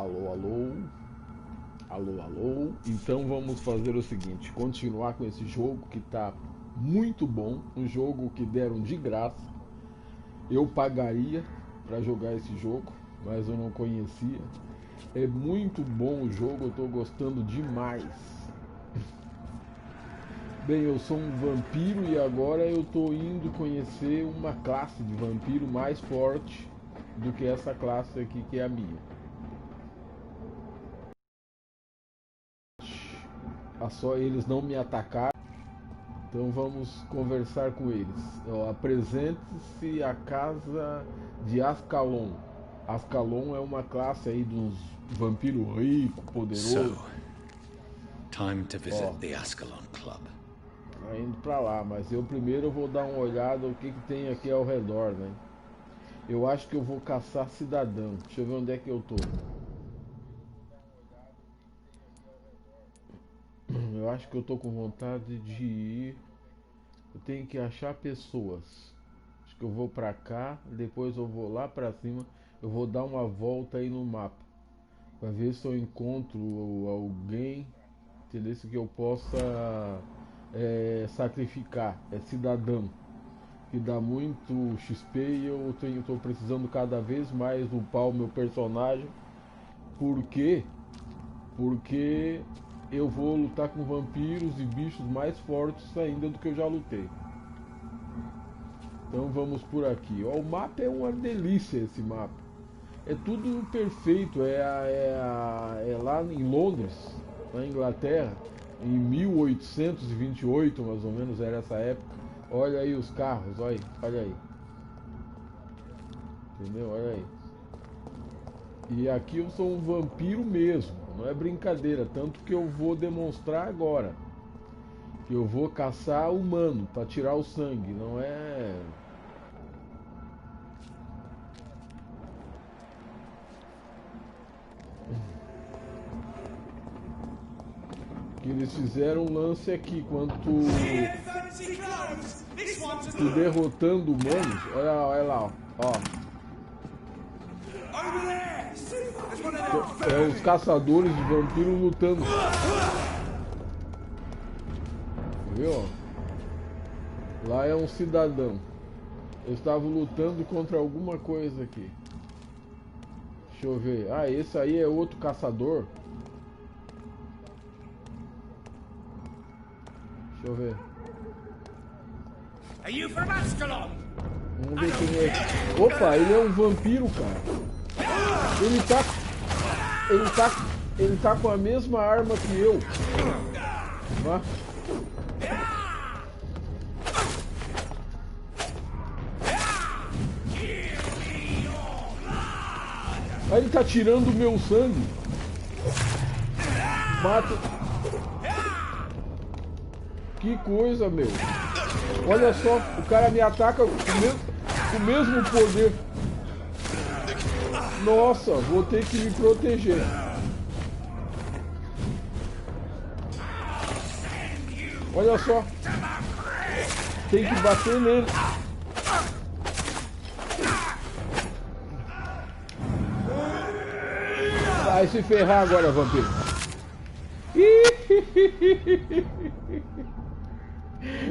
Alô, alô. Alô, alô. Então vamos fazer o seguinte, continuar com esse jogo que tá muito bom, um jogo que deram de graça. Eu pagaria para jogar esse jogo, mas eu não conhecia. É muito bom o jogo, eu tô gostando demais. Bem, eu sou um vampiro e agora eu tô indo conhecer uma classe de vampiro mais forte do que essa classe aqui que é a minha. Só eles não me atacaram, então vamos conversar com eles. Apresente-se à casa de Ascalon. Ascalon é uma classe aí dos vampiros ricos, poderosos. Time to visit the Ascalon Club. Tá indo pra lá, mas eu primeiro vou dar uma olhada o que tem aqui ao redor, né? Eu acho que eu vou caçar cidadão. Deixa eu ver onde é que eu tô. Eu acho que eu tô com vontade de ir. Eu tenho que achar pessoas. Acho que eu vou pra cá, depois eu vou lá pra cima. Eu vou dar uma volta aí no mapa pra ver se eu encontro alguém, entendeu? Que eu possa sacrificar. É cidadão. Que dá muito XP e eu tô precisando cada vez mais upar o meu personagem. Por quê? Porque eu vou lutar com vampiros e bichos mais fortes ainda do que eu já lutei. Então vamos por aqui. Ó, o mapa é uma delícia, esse mapa. É tudo perfeito. É lá em Londres, na Inglaterra, em 1828 mais ou menos era essa época. Olha aí os carros, olha aí. Entendeu? Olha aí. E aqui eu sou um vampiro mesmo, não é brincadeira, tanto que eu vou demonstrar agora. Que eu vou caçar humano para tirar o sangue, não é... Que eles fizeram um lance aqui, quando tu derrotando humanos, olha lá, ó. É os caçadores de vampiros lutando. Viu? Lá é um cidadão. Eu estava lutando contra alguma coisa aqui. Deixa eu ver. Ah, esse aí é outro caçador. Deixa eu ver. Vamos ver quem é. Opa, ele é um vampiro, cara. Ele tá com a mesma arma que eu. Vá. Aí ele tá tirando o meu sangue. Mata. Que coisa, meu. Olha só, o cara me ataca com o mesmo poder. Nossa, vou ter que me proteger. Olha só. Tem que bater nele. Vai se ferrar agora, vampiro.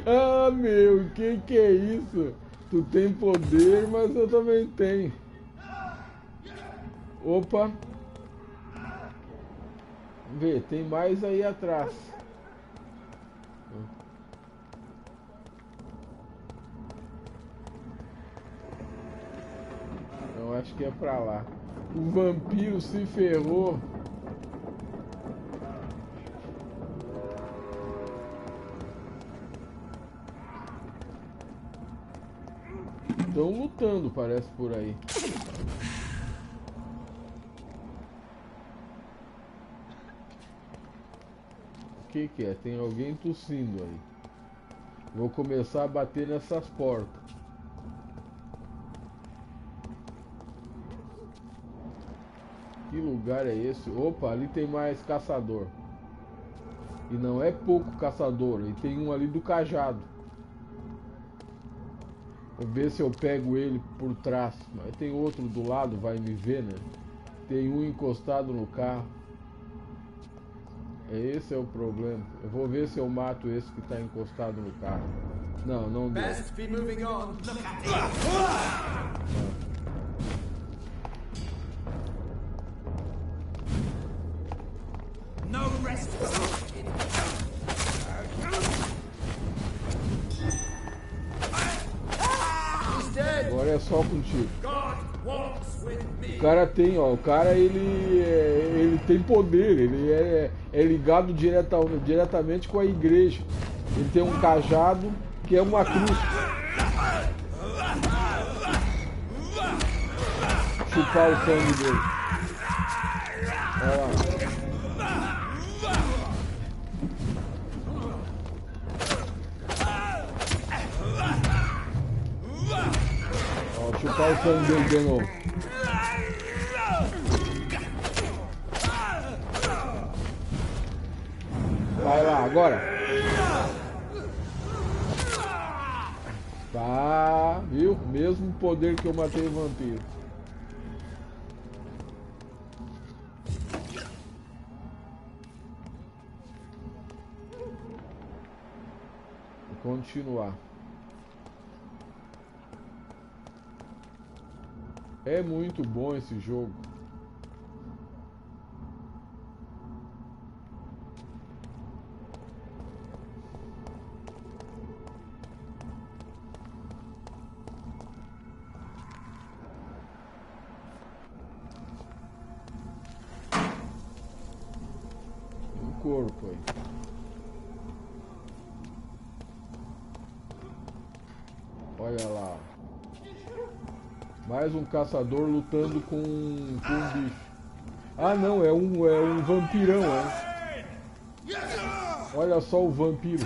Ah, meu, que é isso? Tu tem poder, mas eu também tenho. Opa. Vê, tem mais aí atrás. Eu acho que é pra lá. O vampiro se ferrou. Estão lutando, parece, por aí. O que é? Tem alguém tossindo aí. Vou começar a bater nessas portas. Que lugar é esse? Opa, ali tem mais caçador. E não é pouco caçador. E tem um ali do cajado. Vou ver se eu pego ele por trás. Mas tem outro do lado, vai me ver, né? Tem um encostado no carro. Esse é o problema. Eu vou ver se eu mato esse que tá encostado no carro. Não, não deu. Best be moving on. Look at it. No rest. Agora é só contigo. O cara tem, ó, o cara ele tem poder, ele é ligado diretamente com a igreja. Ele tem um cajado que é uma cruz. Chupar o sangue dele. Olha lá. Ó, chupar o sangue dele de novo. Vai lá, agora. Tá, viu? Mesmo poder que eu matei o vampiro. Vou continuar. É muito bom esse jogo. Corpo aí. Olha lá. Mais um caçador lutando com um bicho. Ah não, é um vampirão, é. Olha só o vampiro.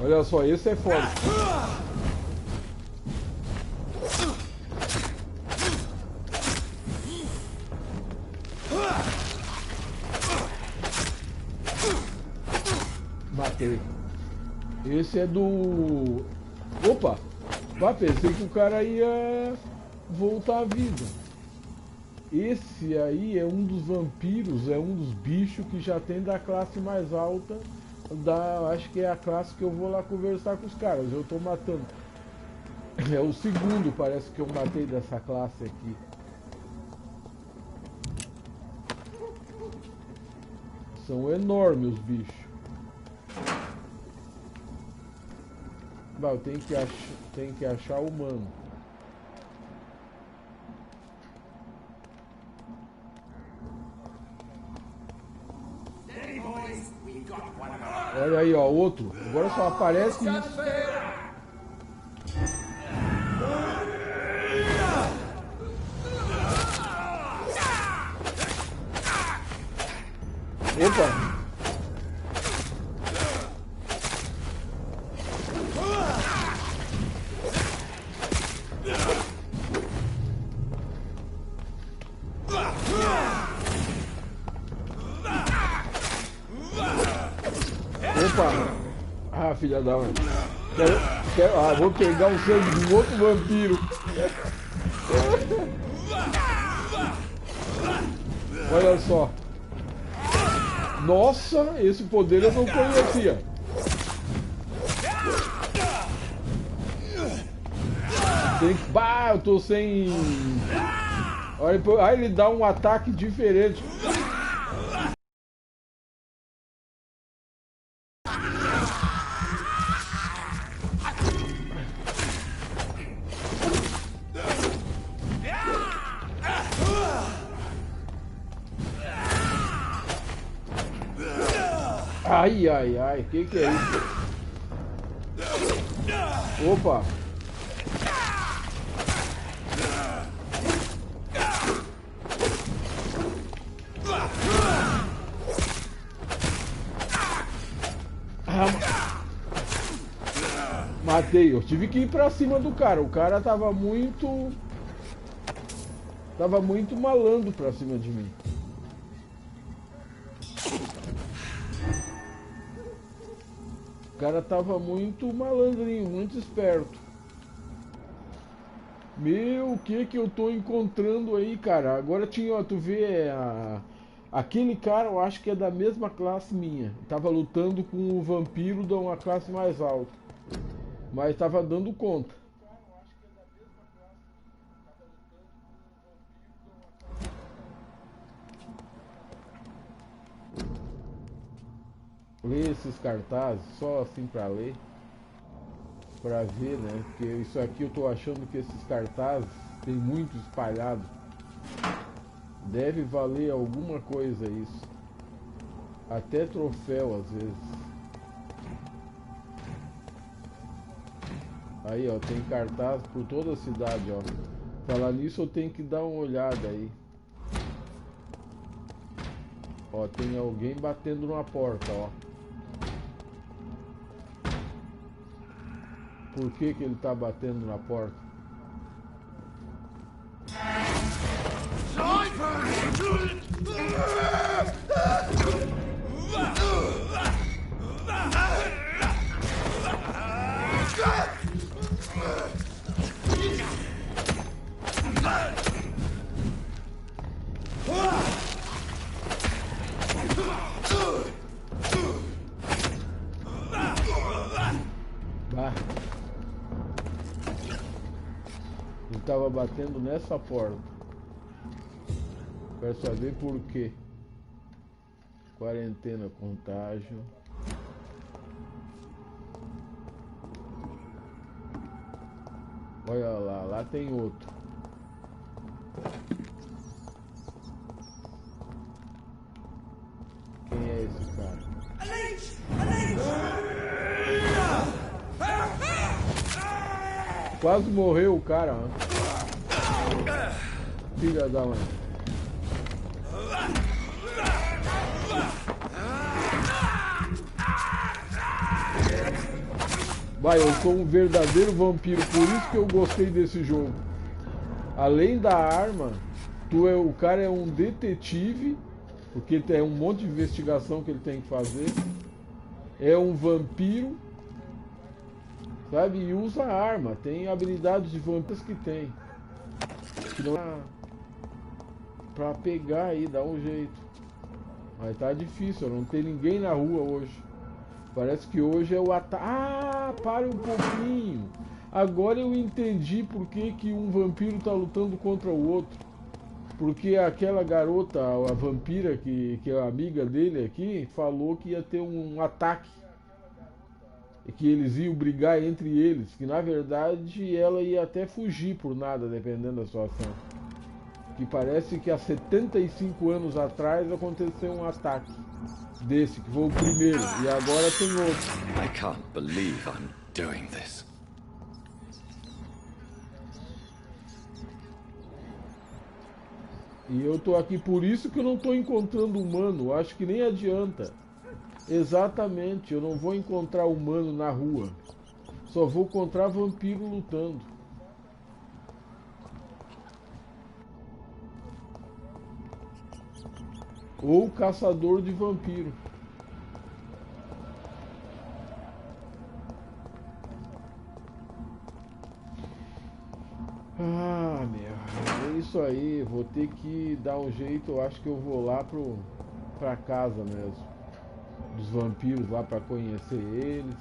Olha só, esse é foda. Matei. Esse é do... Opa! Pensei que o cara ia voltar à vida. Esse aí é um dos vampiros, é um dos bichos que já tem da classe mais alta. Acho que é a classe que eu vou lá conversar com os caras. Eu tô matando. É o segundo, parece, que eu matei dessa classe aqui. São enormes os bichos. Eu tenho que achar o humano. Olha aí, ó, outro. Agora só aparece isso. Opa! Ah, filha da mãe. Vou pegar o sangue de um outro vampiro. Olha só. Nossa, esse poder eu não conhecia. Eu tô sem... Olha, ele dá um ataque diferente. Ai, ai, ai, que é isso? Opa! Matei, eu tive que ir pra cima do cara. O cara tava muito malandro pra cima de mim. O cara tava muito malandrinho, muito esperto. Meu, o que que eu tô encontrando aí, cara? Agora tinha, ó, tu vê, aquele cara, eu acho que é da mesma classe minha. Tava lutando com o vampiro de uma classe mais alta. Mas tava dando conta. Ler esses cartazes, só assim pra ler. Pra ver, né? Porque isso aqui eu tô achando que esses cartazes tem muito espalhado. Deve valer alguma coisa isso. Até troféu às vezes. Aí, ó, tem cartaz por toda a cidade, ó. Falar nisso eu tenho que dar uma olhada aí. Ó, tem alguém batendo numa porta, ó. Por que que ele tá batendo na porta? Bah. Ele tava batendo nessa porta. Quero saber por quê. Quarentena, contágio. Olha lá, lá tem outro. Quem é esse cara? Quase morreu o cara, né? Filha da mãe. Vai, eu sou um verdadeiro vampiro, por isso que eu gostei desse jogo. Além da arma, o cara é um detetive, porque tem um monte de investigação que ele tem que fazer. É um vampiro, sabe? E usa arma, tem habilidades de vampiros que tem. Que não é pra pegar aí, dá um jeito. Mas tá difícil, não tem ninguém na rua hoje. Parece que hoje é o ataque. Ah, para um pouquinho. Agora eu entendi por que que um vampiro tá lutando contra o outro. Porque aquela garota, a vampira, que é amiga dele aqui, falou que ia ter um ataque. E que eles iam brigar entre eles. Que na verdade ela ia até fugir por nada, dependendo da situação. Que parece que há 75 anos atrás aconteceu um ataque desse, que foi o primeiro, e agora tem outro. I can't believe I'm doing this. E eu tô aqui por isso que eu não tô encontrando humano, acho que nem adianta. Exatamente, eu não vou encontrar humano na rua. Só vou encontrar vampiro lutando. Ou caçador de vampiro. Ah, meu, é isso aí, vou ter que dar um jeito, eu acho que eu vou lá pra casa mesmo. Dos vampiros lá pra conhecer eles.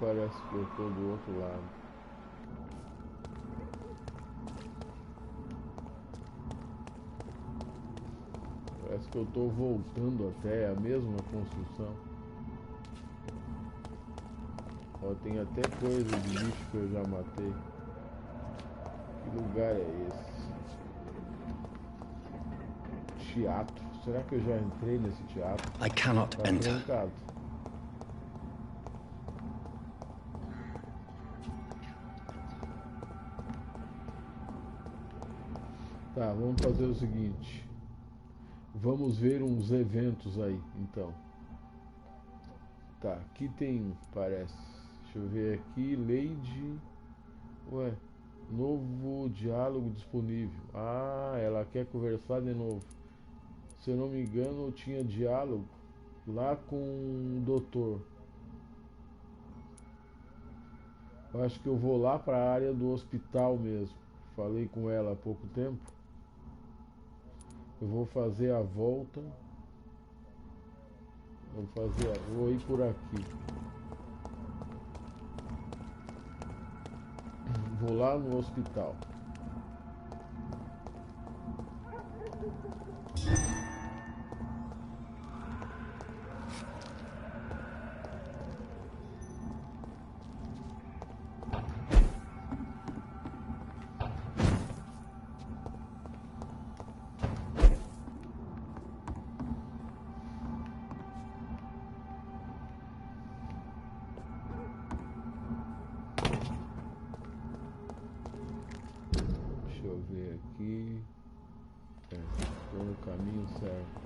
Parece que eu tô do outro lado. Parece que eu tô voltando até a mesma construção. Ó, tem até coisa de bicho que eu já matei. Que lugar é esse? Teatro. Será que eu já entrei nesse teatro? I cannot Tá enter. trancado. Tá, vamos fazer o seguinte. Vamos ver uns eventos aí, então. Tá, aqui tem, parece. Deixa eu ver aqui, Lady. Ué, novo diálogo disponível. Ah, ela quer conversar de novo. Se eu não me engano, eu tinha diálogo lá com o doutor. Eu acho que eu vou lá para a área do hospital mesmo. Falei com ela há pouco tempo. Eu vou fazer a volta. Vou ir por aqui. Vou lá no hospital. Deixa eu ver aqui. Estou no caminho certo.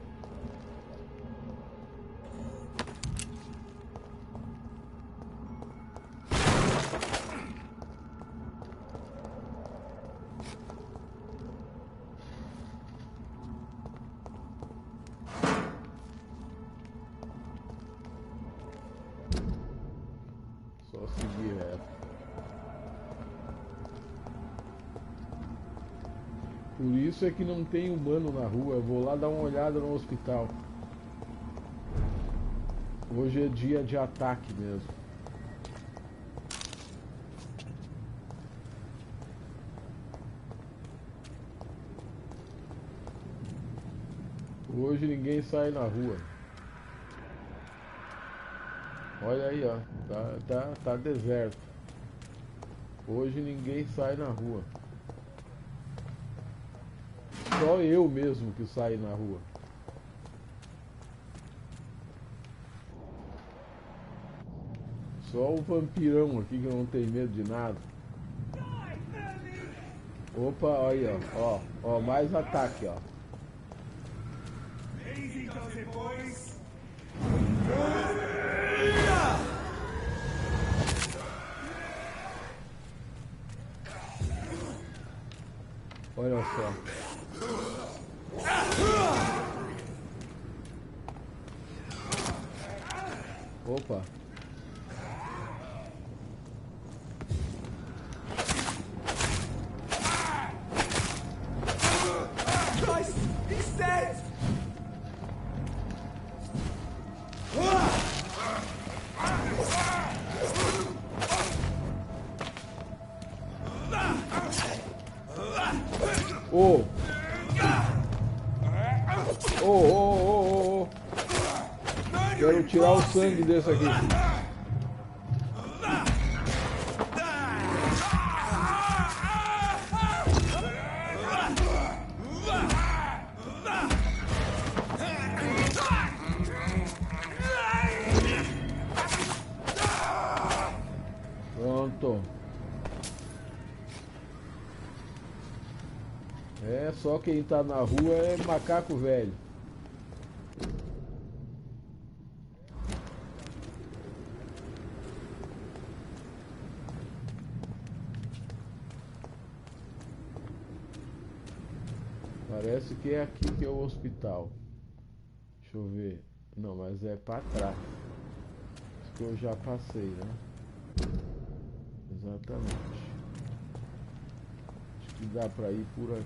Só seguir reto. Por isso é que não tem humano na rua. Eu vou lá dar uma olhada no hospital. Hoje é dia de ataque mesmo. Hoje ninguém sai na rua. Olha aí, ó. Tá deserto. Hoje ninguém sai na rua. Só eu mesmo que saio na rua. Só o vampirão aqui que não tem medo de nada. Opa, olha aí, ó, mais ataque, ó. Olha só. Opa. He's dead! Oh. Oh. Quero tirar o sangue desse aqui. Pronto. É, só quem tá na rua é macaco velho. Parece que é aqui que é o hospital. Deixa eu ver. Não, mas é pra trás. Isso que eu já passei, né? Exatamente. Acho que dá pra ir por aqui.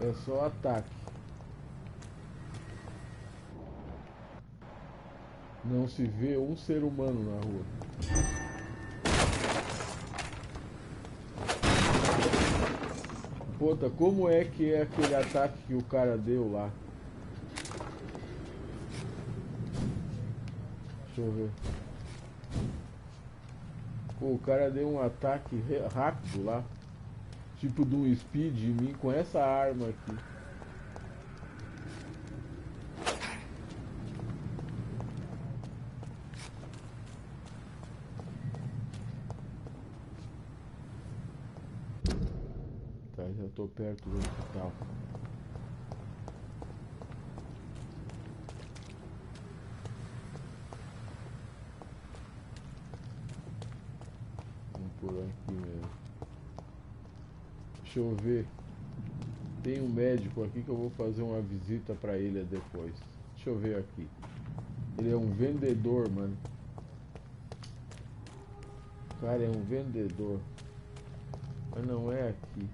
É só ataque. Não se vê um ser humano na rua. Puta, como é que é aquele ataque que o cara deu lá? Deixa eu ver. Pô, o cara deu um ataque rápido lá. Tipo de um speed em mim com essa arma aqui. já tô perto do hospital. Vamos por aqui mesmo. Deixa eu ver. Tem um médico aqui que eu vou fazer uma visita pra ele depois. Deixa eu ver aqui. Ele é um vendedor, mano. O cara é um vendedor. Mas não é aqui.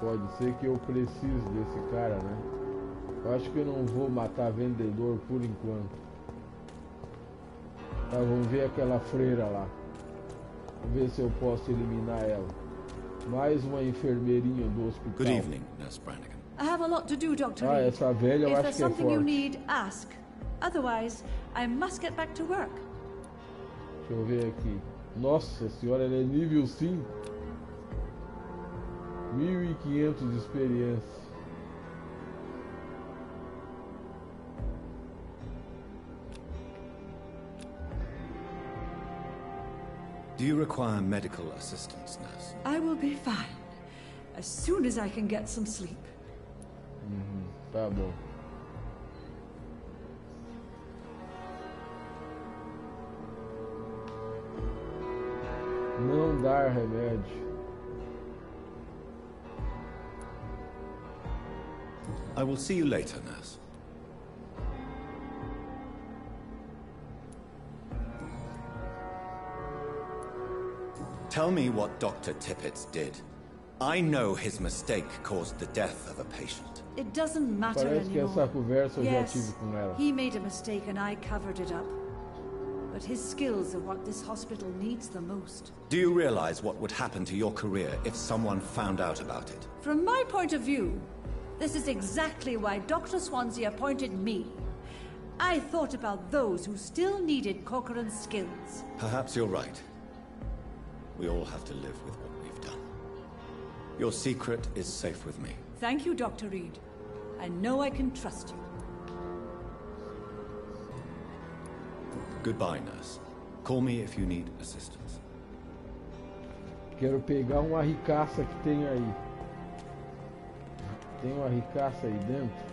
Pode ser que eu precise desse cara, né? Eu acho que eu não vou matar vendedor por enquanto. Tá, vamos ver aquela freira lá. Vamos ver se eu posso eliminar ela. Mais uma enfermeirinha do hospital. Good evening, Nurse Brannigan. I have a lot to do, Dr. Ah, Reed. essa velha eu If acho there's que é something you forte. need, ask. Otherwise, I must get back to work. Deixa eu ver aqui. Nossa senhora, ela é nível 5. 1500 de experiência. Do you require medical assistance, nurse? I will be fine. As soon as I can get some sleep. Tá bom. Não dar remédio. I will see you later, nurse. Tell me what Dr. Tippett did. I know his mistake caused the death of a patient. It doesn't matter Parece que anymore. essa conversa eu já Yes, tive com ela. he made a mistake and I covered it up. But his skills are what this hospital needs the most. Do you realize what would happen to your career if someone found out about it? From my point of view, this is exactly why Dr. Swansea appointed me. I thought about those who still needed Corcoran's skills. Perhaps you're right. We all have to live with what we've done. Your secret is safe with me. Thank you, Dr. Reed. I know I can trust you. Goodbye, nurse. Call me if you need assistance. Quero pegar uma ricaça que tem aí. Tem uma ricaça aí dentro.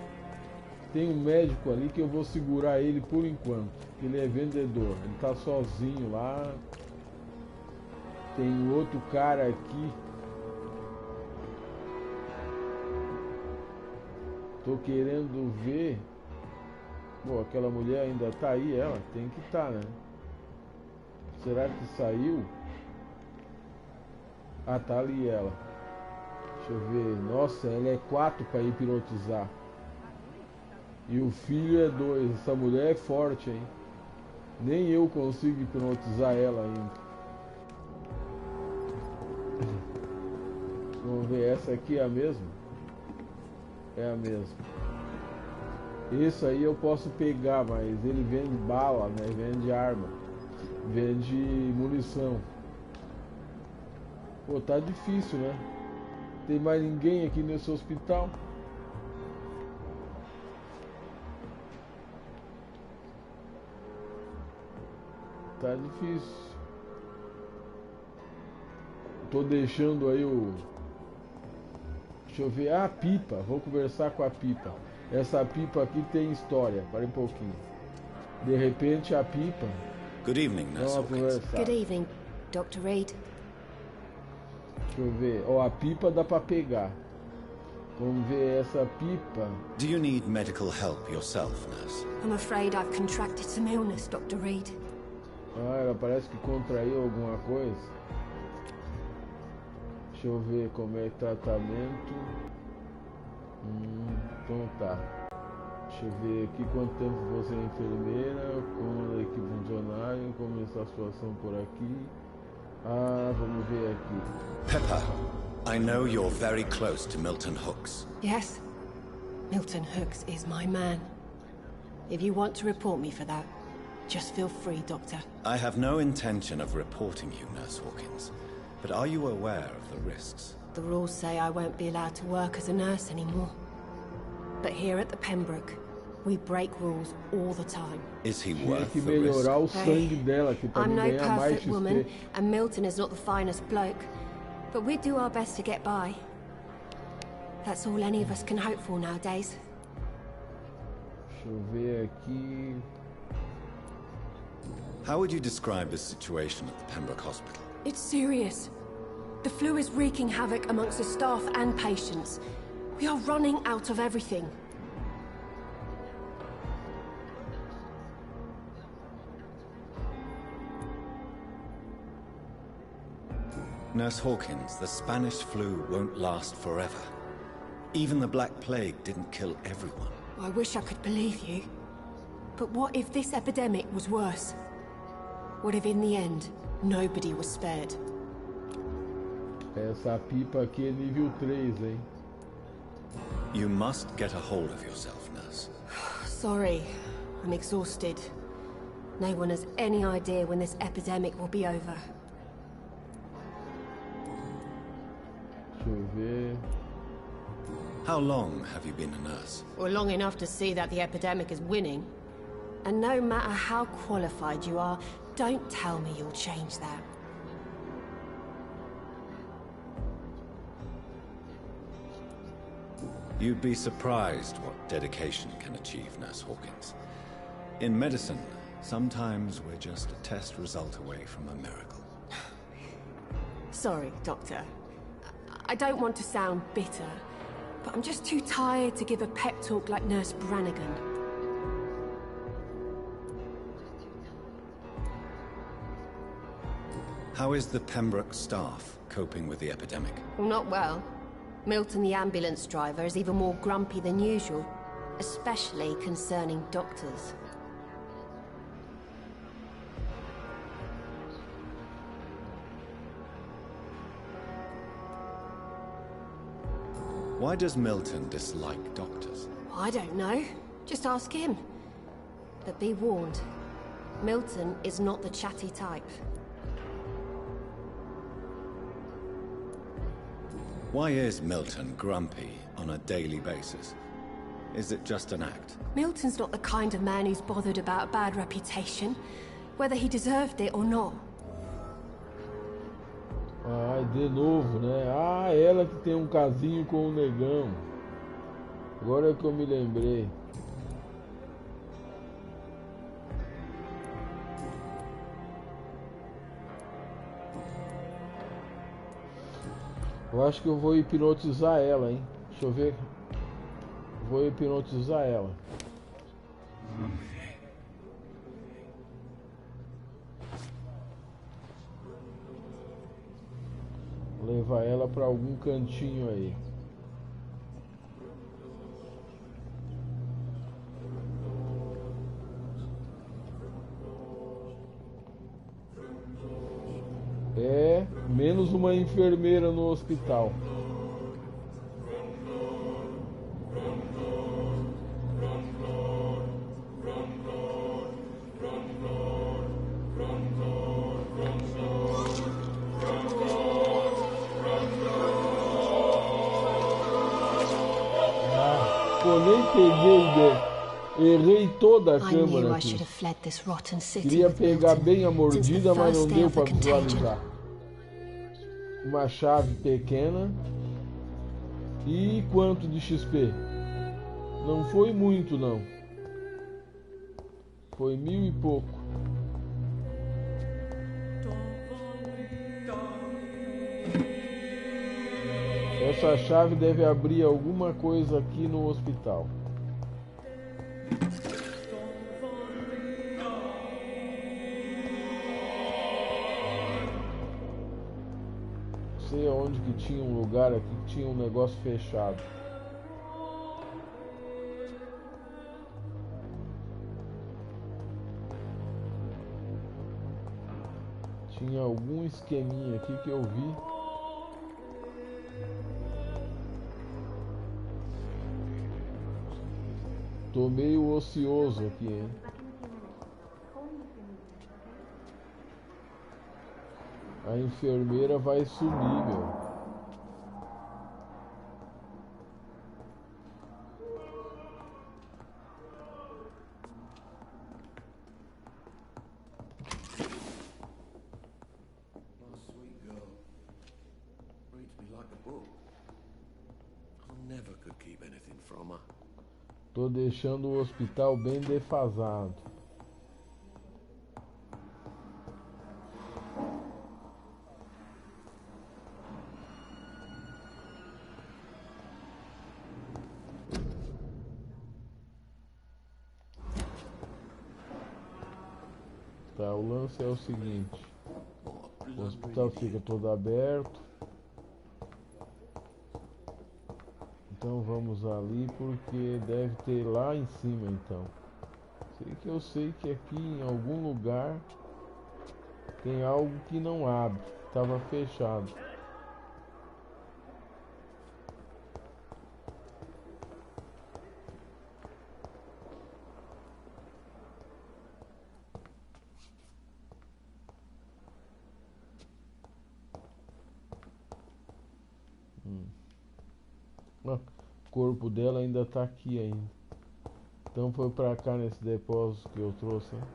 Tem um médico ali que eu vou segurar ele por enquanto. Ele é vendedor. Ele tá sozinho lá. Tem outro cara aqui. Tô querendo ver. Pô, aquela mulher ainda tá aí, ela tem que estar, né? Será que saiu? Ah, tá ali ela. Deixa eu ver. Nossa, ela é 4 para hipnotizar. E o filho é 2. Essa mulher é forte, hein? Nem eu consigo hipnotizar ela ainda. Vamos ver, essa aqui é a mesma? É a mesma. Esse aí eu posso pegar, mas ele vende bala, né? Vende arma. Vende munição. Pô, tá difícil, né? Tem mais ninguém aqui nesse hospital? Tá difícil. Tô deixando aí o... Deixa eu ver. Ah, a pipa. Vou conversar com a pipa. Essa pipa aqui tem história. Para um pouquinho. De repente a pipa... Good evening, Nurse Vamos Hawkins. conversar. Good evening, Dr. Reed. Deixa eu ver. Ó, a pipa dá pra pegar. Vamos ver essa pipa. Do you need medical help yourself, nurse? I'm afraid I've contracted some illness, Dr. Reed. Ah, ela parece que contraiu alguma coisa. Deixa eu ver como é tratamento. Então tá. Deixa eu ver aqui quanto tempo você é enfermeira, como a equipe funcionária, como está a situação por aqui. Ah, vamos ver aqui. Pepper, I know you're very close to Milton Hooks. Yes, Milton Hooks is my man. If you want to report me for that, just feel free, Doctor. I have no intention of reporting you, Nurse Hawkins. But are you aware of the risks? The rules say I won't be allowed to work as a nurse anymore. But here at the Pembroke, We break rules all the time. Is he Tinha worth que the risk? melhorar o sangue dela aqui pra I'm mim no ganhar mais perfect woman, XP. and Milton is not the finest bloke. But we do our best to get by. That's all any of us can hope for nowadays. Deixa eu ver aqui. How would you describe the situation at the Pembroke Hospital? It's serious. The flu is wreaking havoc amongst the staff and patients. We are running out of everything. Nurse Hawkins, the Spanish flu won't last forever. Even the Black Plague didn't kill everyone. I wish I could believe you. But what if this epidemic was worse? What if in the end, nobody was spared? Essa pipa aqui é nível 3, hein? You must get a hold of yourself, nurse. Sorry, I'm exhausted. No one has any idea when this epidemic will be over. Deixa eu ver. How long have you been a nurse? Well, long enough to see that the epidemic is winning. And no matter how qualified you are, don't tell me you'll change that. You'd be surprised what dedication can achieve, Nurse Hawkins. In medicine, sometimes we're just a test result away from a miracle. Sorry, Doctor. I don't want to sound bitter, but I'm just too tired to give a pep talk like Nurse Brannigan. How is the Pembroke staff coping with the epidemic? Well, not well. Milton, the ambulance driver, is even more grumpy than usual, especially concerning doctors. Why does Milton dislike doctors? I don't know. Just ask him. But be warned, Milton is not the chatty type. Why is Milton grumpy on a daily basis? Is it just an act? Milton's not the kind of man who's bothered about a bad reputation, whether he deserved it or not. Ai, de novo, né? Ah, ela que tem um casinho com o negão. Agora é que eu me lembrei. Eu acho que eu vou hipnotizar ela, hein? Deixa eu ver. Vou hipnotizar ela. Vou levar ela para algum cantinho aí. É, menos uma enfermeira no hospital. Ah, pô, nem peguei ideia. Errei toda a câmera aqui. Queria pegar bem a mordida, mas não deu para visualizar. Uma chave pequena. E quanto de XP? Não foi muito, não. Foi 1000 e pouco. Essa chave deve abrir alguma coisa aqui no hospital. Não sei aonde que tinha um lugar aqui que tinha um negócio fechado. Tinha algum esqueminha aqui que eu vi. Tô meio ocioso aqui, hein? A enfermeira vai sumir, meu. keep anything from her. Tô deixando o hospital bem defasado. Tá, o lance é o seguinte. O hospital fica todo aberto. Então vamos ali porque deve ter lá em cima então. Eu sei que aqui em algum lugar tem algo que não abre. Estava fechado. O corpo dela ainda tá aqui ainda. Então foi pra cá nesse depósito que eu trouxe, né?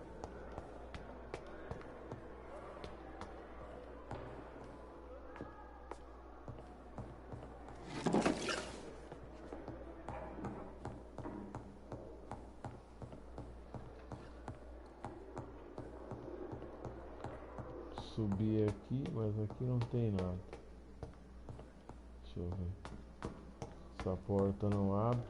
Subir aqui, mas aqui não tem nada. Deixa eu ver. Essa porta não abre.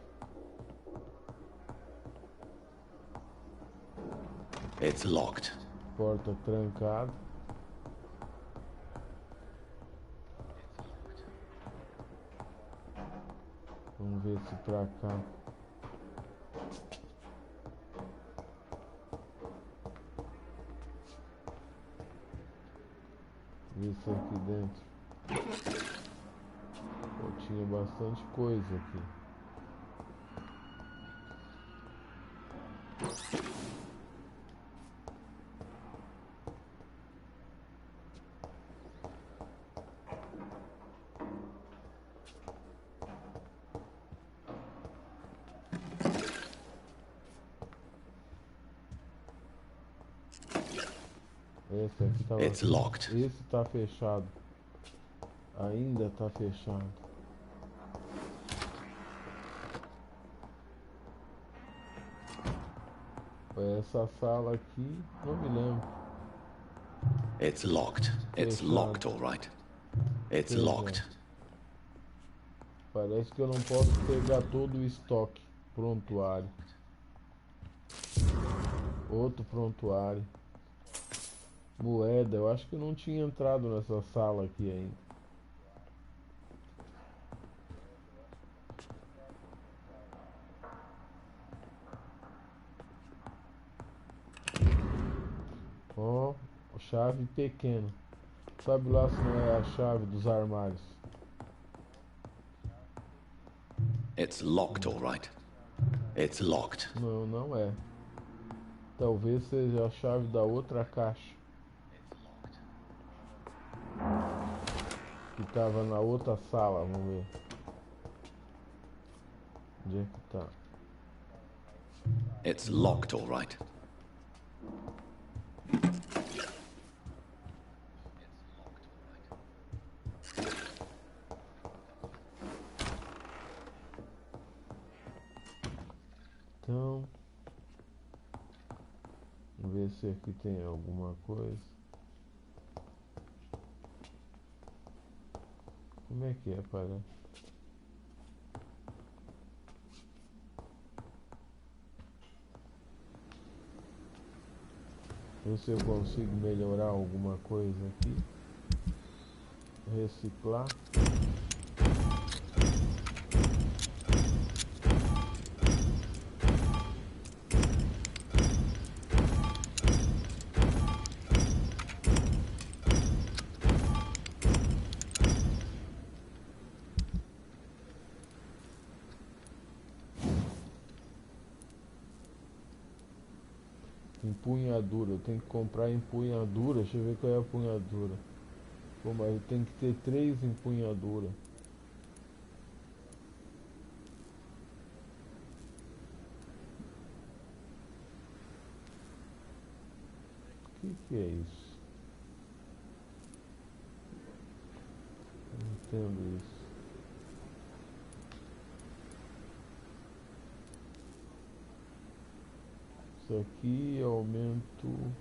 It's locked. Porta trancada. Vamos ver se pra cá. Ver se aqui dentro. Pô, tinha bastante coisa aqui. Esse aqui tava... It's locked. Esse tá fechado. Ainda tá fechado. Essa sala aqui, não me lembro. It's locked. It's Fechado. locked, all right. It's Pois é. locked. Parece que eu não posso pegar todo o estoque. Prontuário. Outro prontuário. Moeda, eu acho que eu não tinha entrado nessa sala aqui ainda. Ó, chave pequena. Sabe lá se não é a chave dos armários. It's locked, all right. It's locked. Não, não é. Talvez seja a chave da outra caixa. Que tava na outra sala, vamos ver. Onde é que tá? It's locked, all right. Então, vamos ver se aqui tem alguma coisa. Como é que é, parece? Ver se eu consigo melhorar alguma coisa aqui. Reciclar. Empunhadura, eu tenho que comprar empunhadura. Deixa eu ver qual é a empunhadura. Pô, mas eu tenho que ter 3 empunhaduras. O que é isso? Não entendo isso. Isso aqui aumento.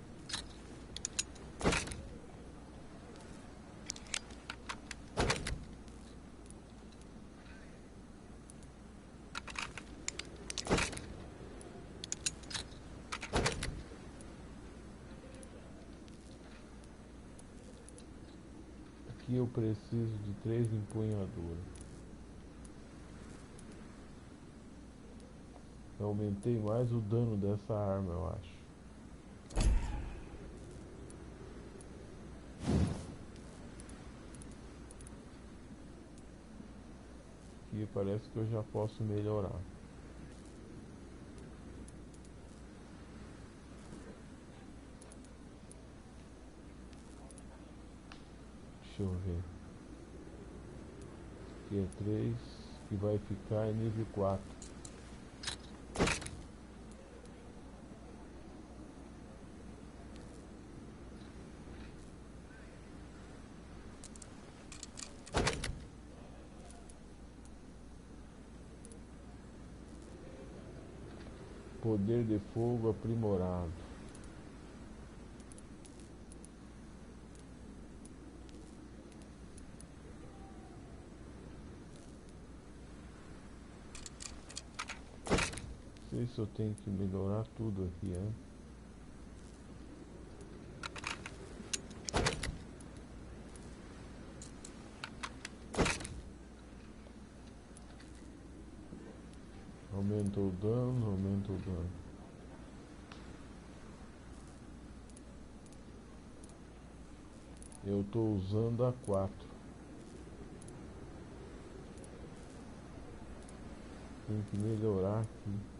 Aqui eu preciso de 3 empunhaduras. Eu aumentei mais o dano dessa arma, eu acho. Aqui parece que eu já posso melhorar. Deixa eu ver. Aqui é 3, que vai ficar em nível 4. Poder de fogo aprimorado. Não sei se eu tenho que melhorar tudo aqui, hein? Aumenta o dano, aumenta o dano. Eu tô usando a 4. Tem que melhorar aqui.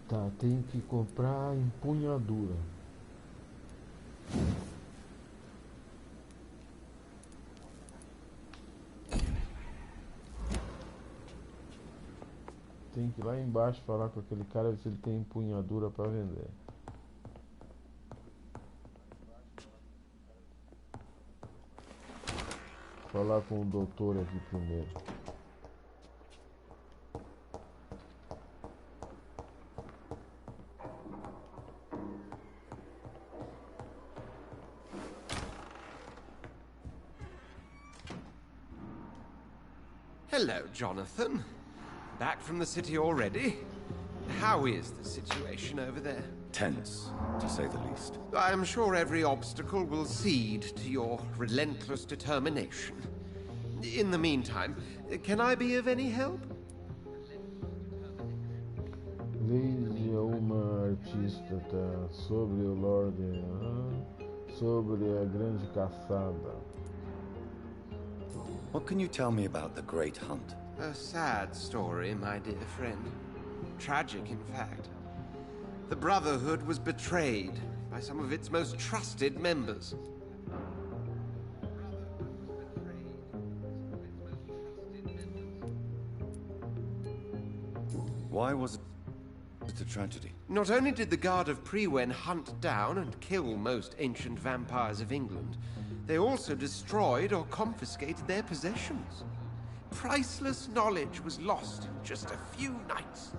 Tá, tem que comprar empunhadura. Tem que ir lá embaixo falar com aquele cara ver se ele tem empunhadura para vender. Falar com o doutor aqui primeiro. Hello, Jonathan. Back from the city already? How is the situation over there? Tense, to say the least. I am sure every obstacle will cede to your relentless determination. In the meantime, can I be of any help? Lady é uma artista, tá? Sobre o Lorde, sobre a grande caçada. What can you tell me about the Great Hunt? A sad story, my dear friend. Tragic, in fact. The Brotherhood was betrayed by some of its most trusted members. Why was it a tragedy? Not only did the Guard of Priwen hunt down and kill most ancient vampires of England, they also destroyed or confiscated their possessions. Priceless knowledge was lost in just a few nights.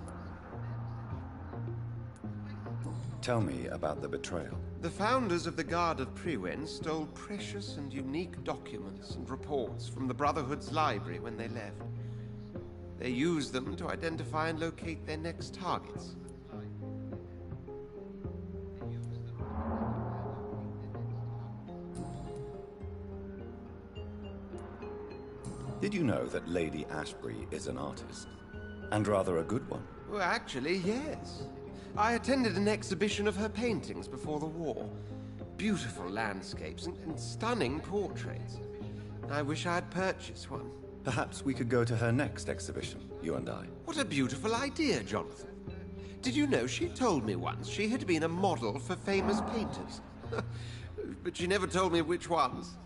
Tell me about the betrayal. The founders of the Guard of Priwen stole precious and unique documents and reports from the Brotherhood's library when they left. They used them to identify and locate their next targets. Did you know that Lady Ashbury is an artist? And rather a good one. Well, actually, yes. I attended an exhibition of her paintings before the war. Beautiful landscapes and stunning portraits. I wish I had purchased one. Perhaps we could go to her next exhibition, you and I. What a beautiful idea, Jonathan. Did you know she told me once she had been a model for famous painters? but you never told me which ones.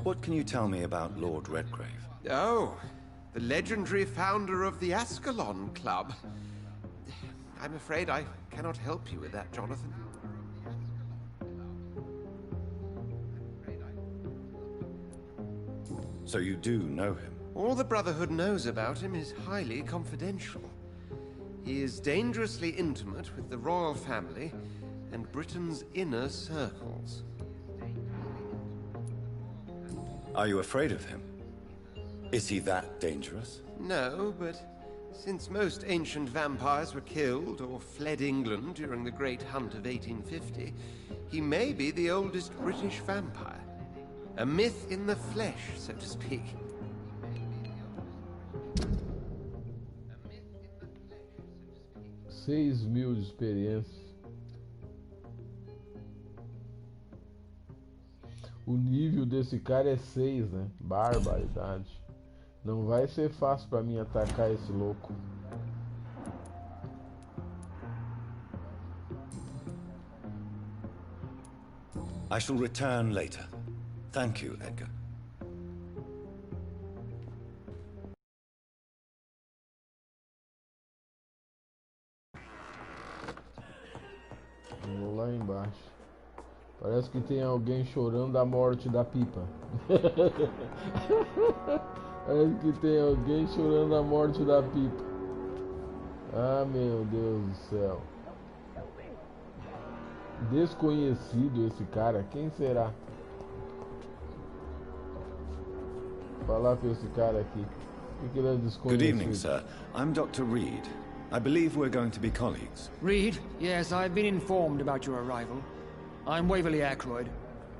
What can you tell me about Lord Redgrave? Oh, the legendary founder of the Ascalon Club. I'm afraid I cannot help you with that, Jonathan. So you do know him? All the Brotherhood knows about him is highly confidential. He is dangerously intimate with the royal family and Britain's inner circles. Are you afraid of him? Is he that dangerous? No, but since most ancient vampires were killed or fled England during the Great Hunt of 1850, he may be the oldest British vampire. A myth in the flesh, so to speak. 6.000 de experiência. O nível desse cara é 6, né? Barbaridade. Não vai ser fácil pra mim atacar esse louco. I shall return later. Thank you, Edgar. Vou lá embaixo. Parece que tem alguém chorando a morte da pipa. Parece que tem alguém chorando a morte da pipa. Ah, meu Deus do céu. Desconhecido esse cara. Quem será? Vou falar com esse cara aqui. Por que ele é desconhecido? Good evening, sir. I'm Dr. Reed. I believe we're going to be colleagues. Reed? Yes, I've been informed about your arrival. I'm Waverly Ackroyd.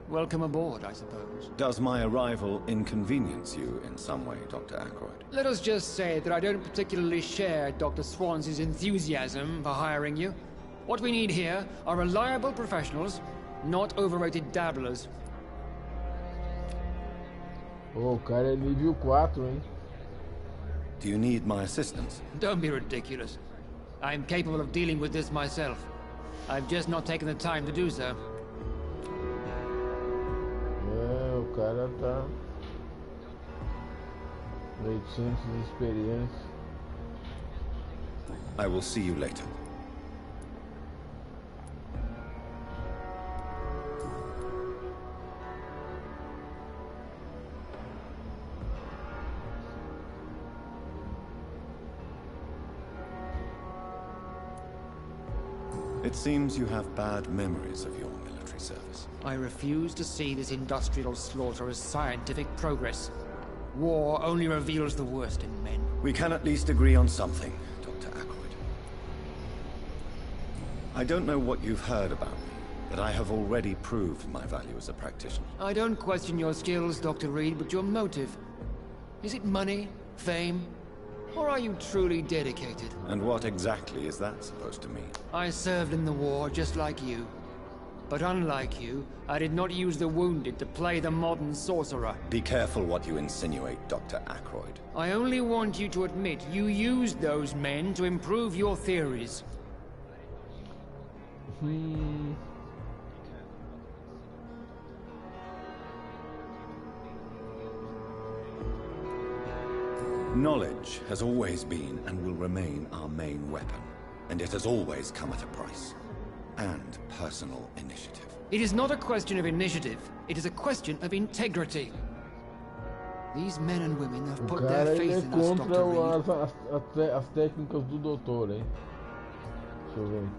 Welcome aboard, I suppose. Does my arrival inconvenience you in some way, Dr. Ackroyd? Let us just say that I don't particularly share Dr. Swansey's enthusiasm for hiring you. What we need here are reliable professionals, not overrated dabblers. Oh, o cara é nível 4, hein? Do you need my assistance? Don't be ridiculous. I'm capable of dealing with this myself. I've just not taken the time to do so. É, o cara tá 800 de experiência. I will see you later. It seems you have bad memories of your military service. I refuse to see this industrial slaughter as scientific progress. War only reveals the worst in men. We can at least agree on something, Dr. Ackroyd. I don't know what you've heard about me, but I have already proved my value as a practitioner. I don't question your skills, Dr. Reed, but your motive. Is it money, fame, or are you truly dedicated? And what exactly is that supposed to mean? I served in the war just like you. But unlike you, I did not use the wounded to play the modern sorcerer. Be careful what you insinuate, Dr. Ackroyd. I only want you to admit you used those men to improve your theories. Knowledge has always been and will remain our main weapon, and it has always come at a price. And personal initiative. It is not a question of initiative, it is a question of integrity. These men and women have O put cara their ele faith é in us, contra Dr. Reed. as técnicas do doutor, hein? Deixa eu ver.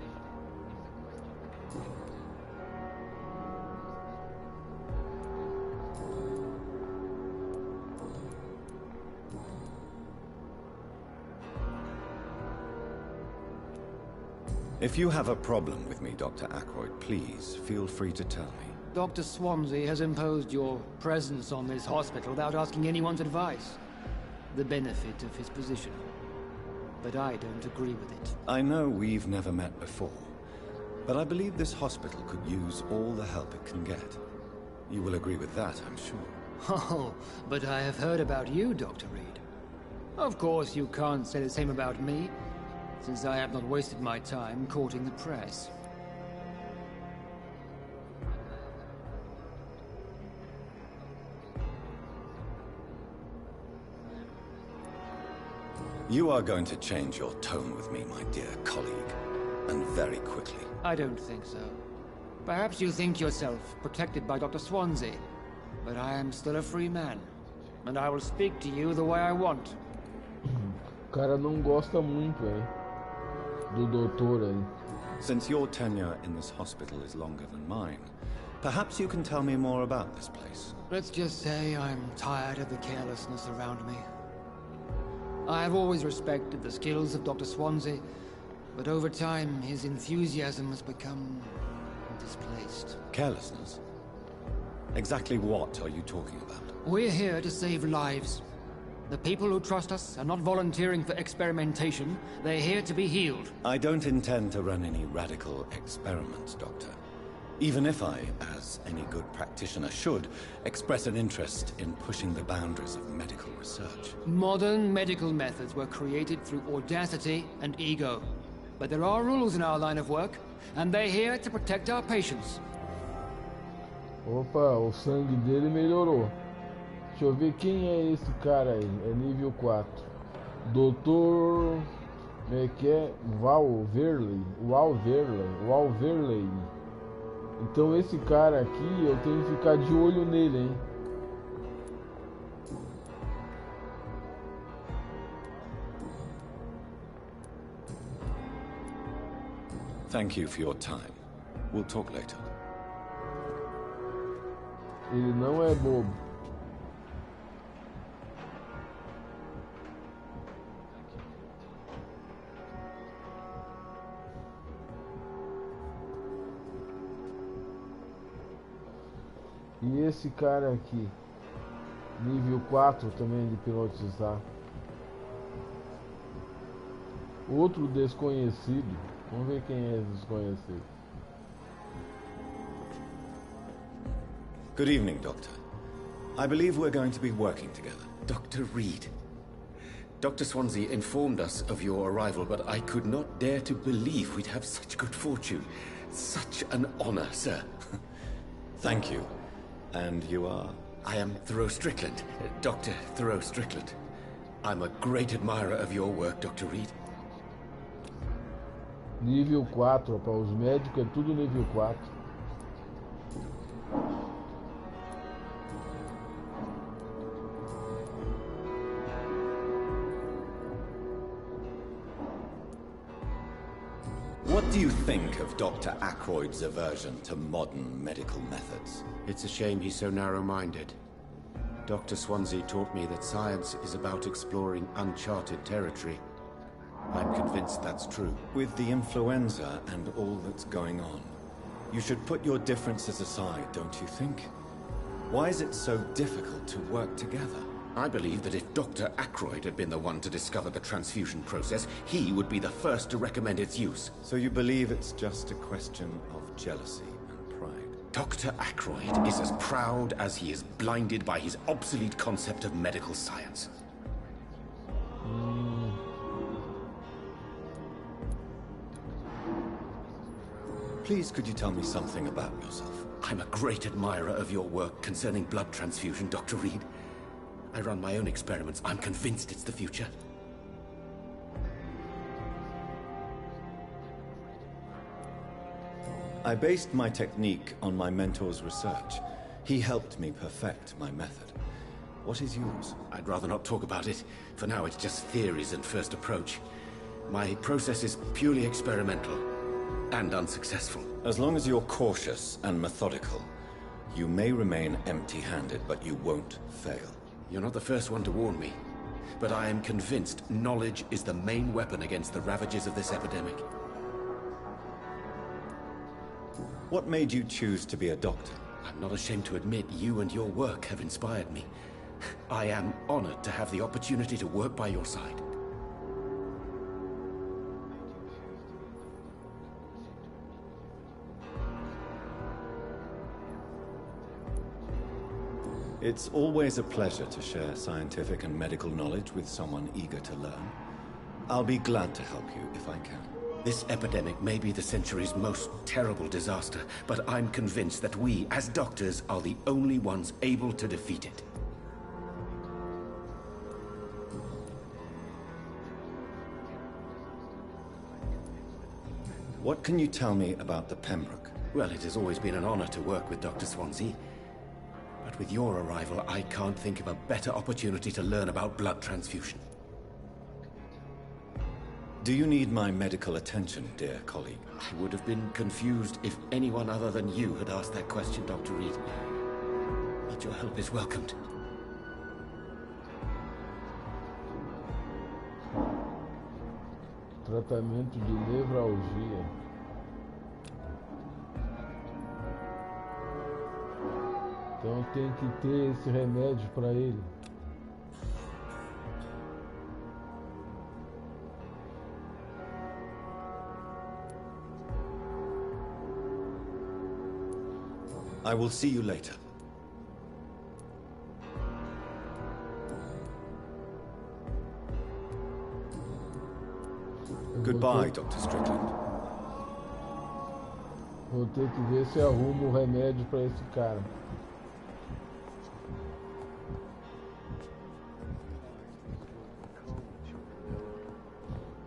If you have a problem with me, Dr. Ackroyd, please feel free to tell me. Dr. Swansea has imposed your presence on this hospital without asking anyone's advice. The benefit of his position. But I don't agree with it. I know we've never met before, but I believe this hospital could use all the help it can get. You will agree with that, I'm sure. Oh, but I have heard about you, Dr. Reed. Of course you can't say the same about me, since I have not wasted my time courting the press. You are going to change your tone with me, my dear colleague, and very quickly. I don't think so. Perhaps you think yourself protected by Dr. Swansea, but I am still a free man, and I will speak to you the way I want. O cara não gosta muito, hein, do doutor aí. Since your tenure in this hospital is longer than mine, perhaps you can tell me more about this place. Let's just say I'm tired of the carelessness around me. I have always respected the skills of Dr. Swansea, but over time his enthusiasm has become displaced. Carelessness? Exactly what are you talking about? We're here to save lives. The people who trust us are not volunteering for experimentation. They're here to be healed. I don't intend to run any radical experiments, Doctor. Even if I, as any good practitioner should, express an interest in pushing the boundaries of medical research. Modern medical methods were created through audacity and ego. But there are rules in our line of work, and they're here to protect our patients. Opa, o sangue dele melhorou. Deixa eu ver quem é esse cara aí. É nível 4. Doutor... Como é que é? Valverley. Então esse cara aqui, eu tenho que ficar de olho nele, hein? Thank you for your time. We'll talk later. Ele não é bobo. E esse cara aqui, nível 4 também de pilotizar. Outro desconhecido. Vamos ver quem é esse desconhecido. Good evening, Doctor. I believe we're going to be working together. Dr. Reed. Dr. Swansea informed us of your arrival, but I could not dare to believe we'd have such good fortune. Such an honor, sir. Thank you. And you are? I am Thoreau Strickland, Dr. Thoreau Strickland. I'm a great admirer of your work, Dr. Reed. Nível 4, para os médicos é tudo nível 4. What do you think of Dr. Ackroyd's aversion to modern medical methods? It's a shame he's so narrow-minded. Dr. Swansea taught me that science is about exploring uncharted territory. I'm convinced that's true. With the influenza and all that's going on, you should put your differences aside, don't you think? Why is it so difficult to work together? I believe that if Dr. Ackroyd had been the one to discover the transfusion process, he would be the first to recommend its use. So you believe it's just a question of jealousy and pride? Dr. Ackroyd is as proud as he is blinded by his obsolete concept of medical science. Please, could you tell me something about yourself? I'm a great admirer of your work concerning blood transfusion, Dr. Reed. I run my own experiments. I'm convinced it's the future. I based my technique on my mentor's research. He helped me perfect my method. What is yours? I'd rather not talk about it. For now, it's just theories and first approach. My process is purely experimental and unsuccessful. As long as you're cautious and methodical, you may remain empty-handed, but you won't fail. You're not the first one to warn me, but I am convinced knowledge is the main weapon against the ravages of this epidemic. What made you choose to be a doctor? I'm not ashamed to admit you and your work have inspired me. I am honored to have the opportunity to work by your side. It's always a pleasure to share scientific and medical knowledge with someone eager to learn. I'll be glad to help you if I can. This epidemic may be the century's most terrible disaster, but I'm convinced that we, as doctors, are the only ones able to defeat it. What can you tell me about the Pembroke? Well, it has always been an honor to work with Dr. Swansea. But with your arrival, I can't think of a better opportunity to learn about blood transfusion. Do you need my medical attention, dear colleague? I would have been confused if anyone other than you had asked that question, Dr. Reed. But your help is welcomed. Tratamento de nevralgia. Então tem que ter esse remédio para ele. I will see you later. Goodbye, Dr. Strickland. Vou ter que ver se arrumo o remédio para esse cara.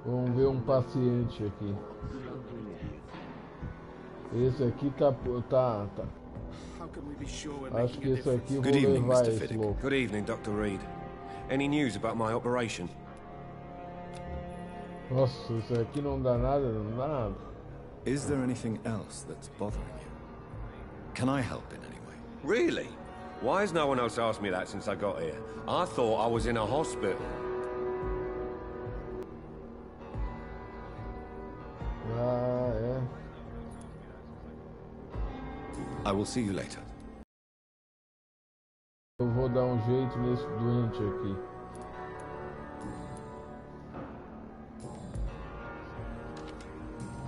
Vamos ver um paciente aqui. Esse aqui tá. Acho que esse aqui eu vou levar esse louco. Good evening, Dr. Reed. Any news about my operation? Nossa, isso aqui não dá nada, não dá nada. Is there anything else that's bothering you? Can I help in any way? Really? Why has no one else asked me that since I got here? I thought I was in a hospital. Ah, é. I will see you later. Eu vou dar um jeito nesse doente aqui.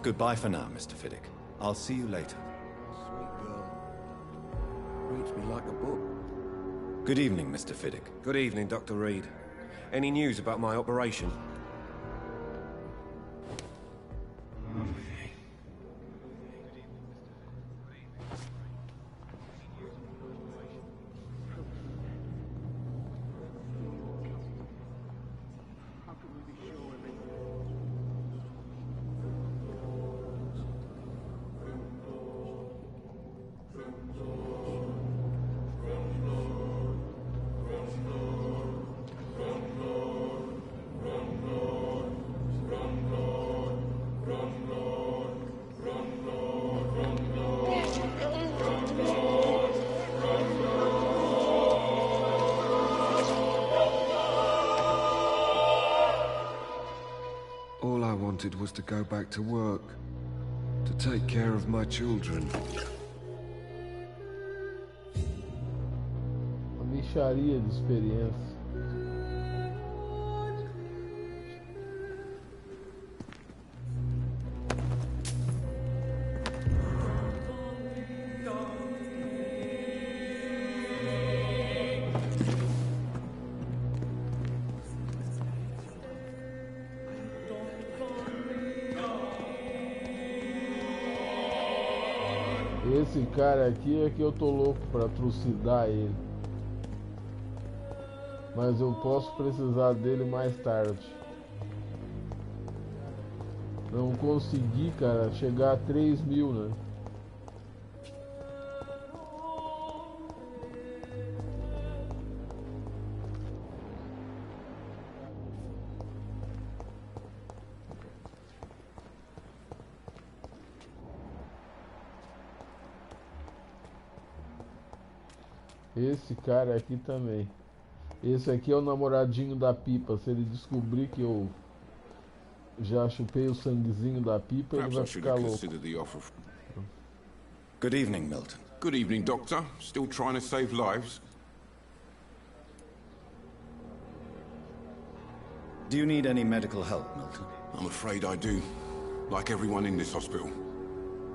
Goodbye for now, Mr. Fiddick. I'll see you later. Sweet girl. Reads me like a book. Good evening, Mr. Fiddick. Good evening, Dr. Reed. Any news about my operation? Was to go back to work, to take care of my children. Uma mixaria de experiência. Esse cara aqui é que eu tô louco pra trucidar ele. Mas eu posso precisar dele mais tarde. Não consegui, cara, chegar a 3.000, né? Esse cara aqui também. Esse aqui é o namoradinho da pipa. Se ele descobrir que eu já chupei o sanguezinho da pipa, ele vai ficar louco. Good evening, Milton. Good evening, Doctor. Still trying to save lives? Do you need any medical help, Milton? I'm afraid I do. Like everyone in this hospital.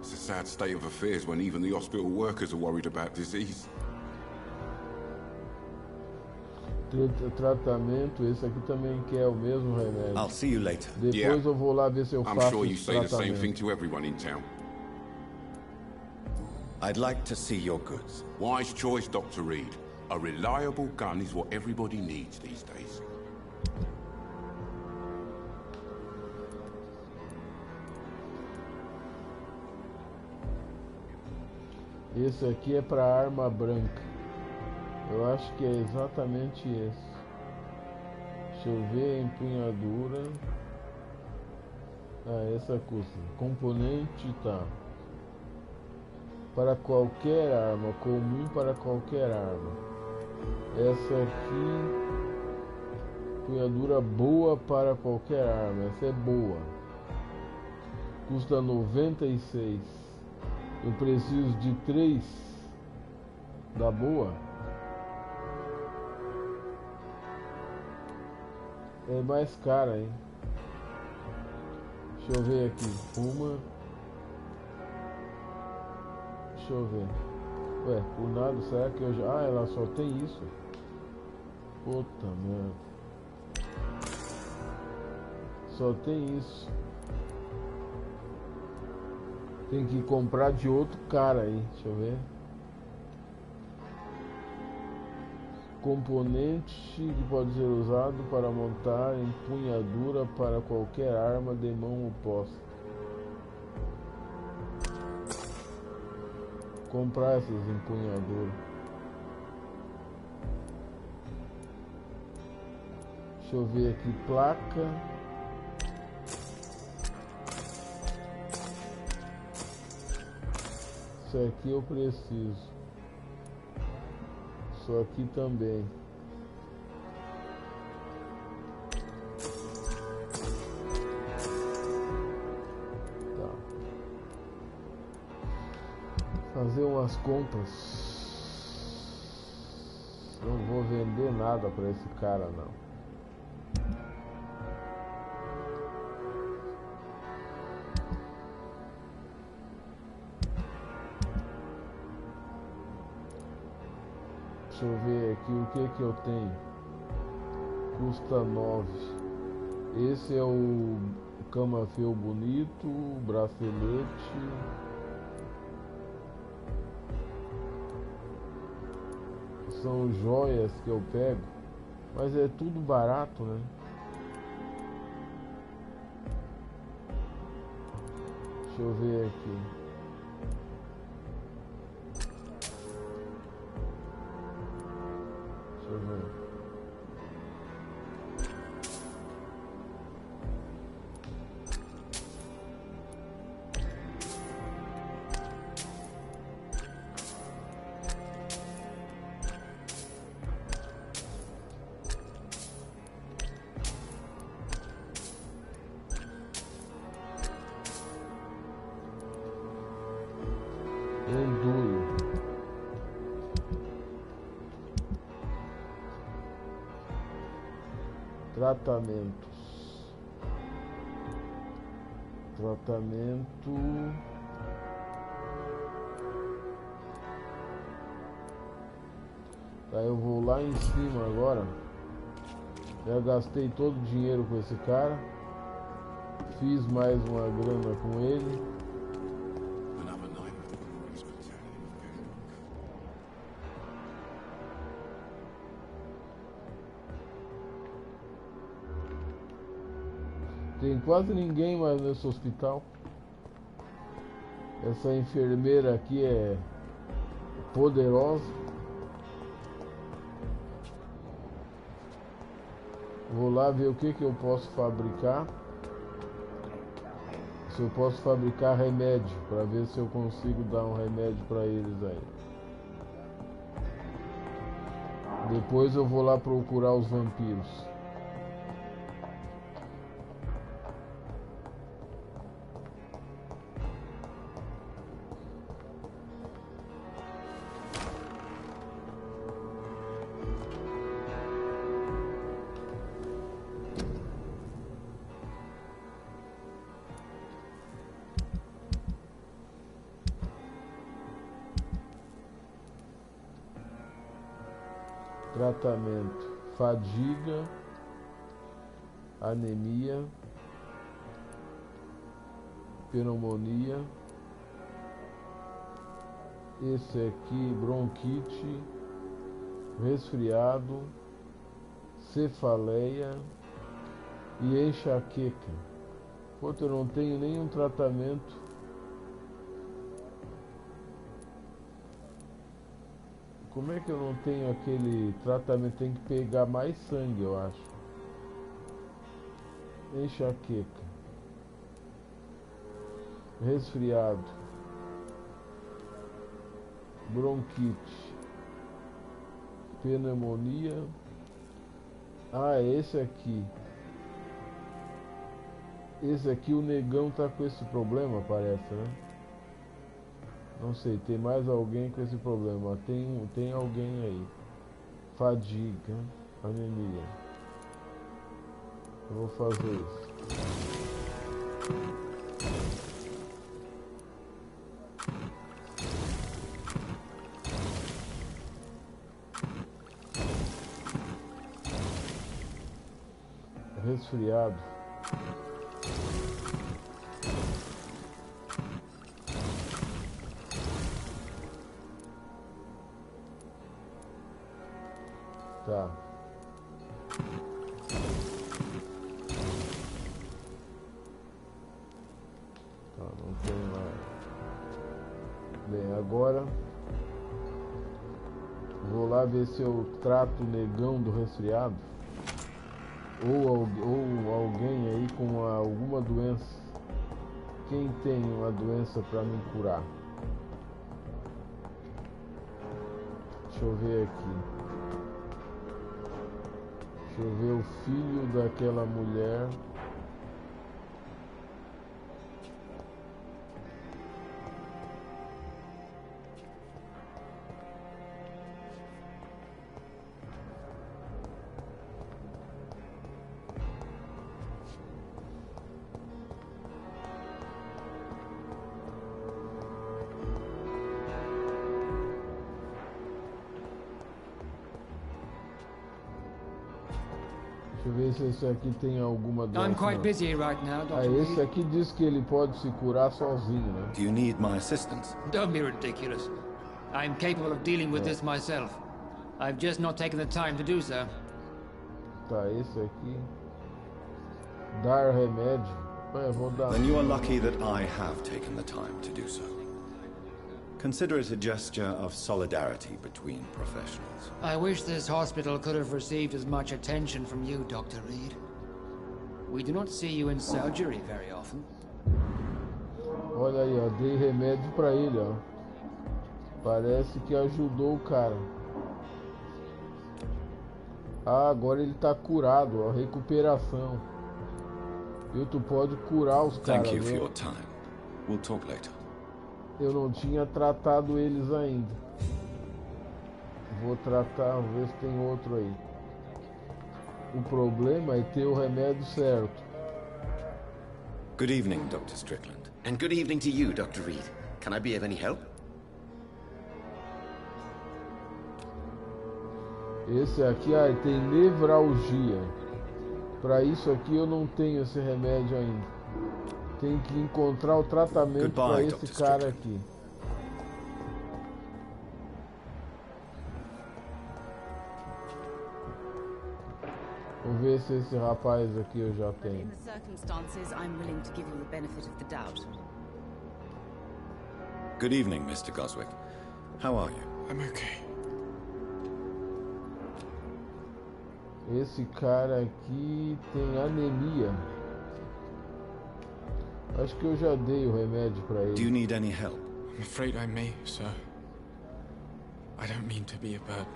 It's a sad state of affairs when even the hospital workers are worried about disease. Tratamento, esse aqui também quer o mesmo remédio. I'll see you later. Depois eu vou lá ver se eu faço I'm sure you say the same thing tratamento. to everyone in town. I'd like to see your goods. Wise choice, Dr. Reed. A reliable gun is what everybody needs these days. Esse aqui é para arma branca. Eu acho que é exatamente esse. Deixa eu ver, empunhadura. Ah, essa custa. Componente, tá. Para qualquer arma, comum para qualquer arma. Essa aqui, empunhadura boa para qualquer arma. Essa é boa. Custa 96. Eu preciso de 3 da boa. É mais cara, hein? Deixa eu ver aqui. Uma. Deixa eu ver. Ué, por nada, será que eu já... Ah, ela só tem isso? Puta merda. Só tem isso. Tem que comprar de outro cara aí. Deixa eu ver. Componente que pode ser usado para montar empunhadura para qualquer arma de mão oposta. Comprar essas empunhaduras. Deixa eu ver aqui, placa. Isso aqui eu preciso. Isso aqui também. Tá. Fazer umas compras. Não vou vender nada para esse cara não. Deixa eu ver aqui o que eu tenho. Custa 9. Esse é o camafeu bonito, o bracelete. São joias que eu pego, mas é tudo barato, né? Deixa eu ver aqui. Deixa eu ver. Enduro. Tratamentos. Tratamento. Tá, eu vou lá em cima agora. Já gastei todo o dinheiro com esse cara. Fiz mais uma grana com ele. Tem quase ninguém mais nesse hospital. Essa enfermeira aqui é poderosa. Vou lá ver o que eu posso fabricar. Se eu posso fabricar remédio, para ver se eu consigo dar um remédio para eles aí. Depois eu vou lá procurar os vampiros. Tratamento: fadiga, anemia, pneumonia. Esse aqui, bronquite, resfriado, cefaleia e enxaqueca. Pô, eu não tenho nenhum tratamento. Como é que eu não tenho aquele tratamento? Tem que pegar mais sangue, eu acho. Enxaqueca. Resfriado. Bronquite. Pneumonia. Ah, é esse aqui. Esse aqui, o negão tá com esse problema, parece, né? Não sei, tem mais alguém com esse problema. Tem alguém aí. Fadiga, anemia. Eu vou fazer isso. Resfriado. Tá. Tá, não tem mais. Bem, agora vou lá ver se eu trato o negão do resfriado. Ou alguém aí com alguma doença. Quem tem uma doença para me curar? Deixa eu ver aqui. Deixa eu ver o filho daquela mulher. Deixa eu ver se esse aqui tem alguma doença. I'm quite busy right now, Dr. Ah, esse Reed. aqui diz que ele pode se curar sozinho, né? Do you need my assistance? Don't be ridiculous. I'm capable of dealing with this myself. I've just not taken the time to do so. Tá, esse aqui. Dar remédio. É, vou dar. Then you are lucky that I have taken the time to do so. Consider it a gesture of solidarity between professionals. I wish this hospital could have received as much attention from you, Dr. Reed. We do not see you in surgery very often. Olha aí, ó, dei remédio pra ele, ó. Parece que ajudou o cara. Ah, agora ele tá curado, ó, recuperação. E tu pode curar os caras. Thank you for né? your time. We'll talk later. Eu não tinha tratado eles ainda. Vou tratar, ver se tem outro aí. O problema é ter o remédio certo. Good evening, Dr. Strickland. And good evening to you, Dr. Reed. Can I be of any help? Esse aqui, ah, tem nevralgia. Para isso aqui eu não tenho esse remédio ainda. Tem que encontrar o tratamento para esse Dr. cara Strickland. aqui. Vou ver se esse rapaz aqui eu já tenho. In the circumstances, I'm willing to give you the benefit of the doubt. Good evening, Mr. Goswick. How are you? I'm okay. Esse cara aqui tem anemia. Acho que eu já dei o remédio para Do you ele. need any help? I'm afraid I may, sir. I don't mean to be a burden.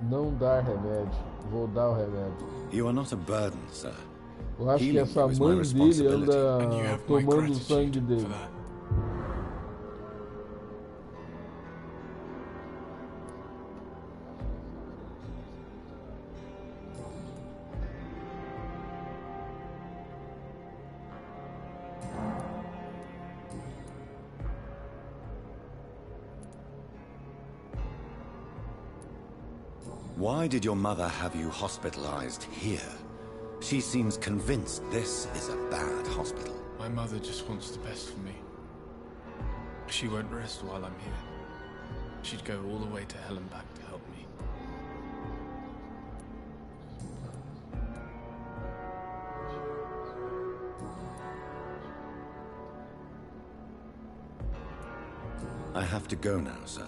Não dar remédio. Vou dar o remédio. You are not a burden, sir. Eu acho que Healing essa you is my mãe dele responsibility. And you anda have my tomando o sangue gratitude dele. for that. Why did your mother have you hospitalized here? She seems convinced this is a bad hospital. My mother just wants the best for me. She won't rest while I'm here. She'd go all the way to hell and back to help me. I have to go now, sir.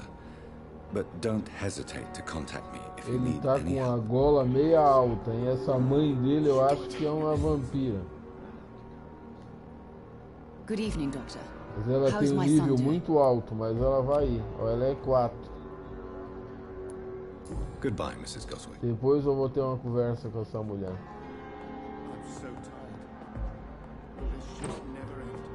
But don't hesitate to contact me if you Ele need tá any com a help. gola meia alta, e essa mãe dele eu acho que é uma vampira. Good evening, Doctor. Mas ela How's tem um my son nível doing? muito alto, mas ela vai ir. Ó, ela é 4. Goodbye, Mrs. Goswick. Depois eu vou ter uma conversa com essa mulher. I'm so tired. Will this shit never end?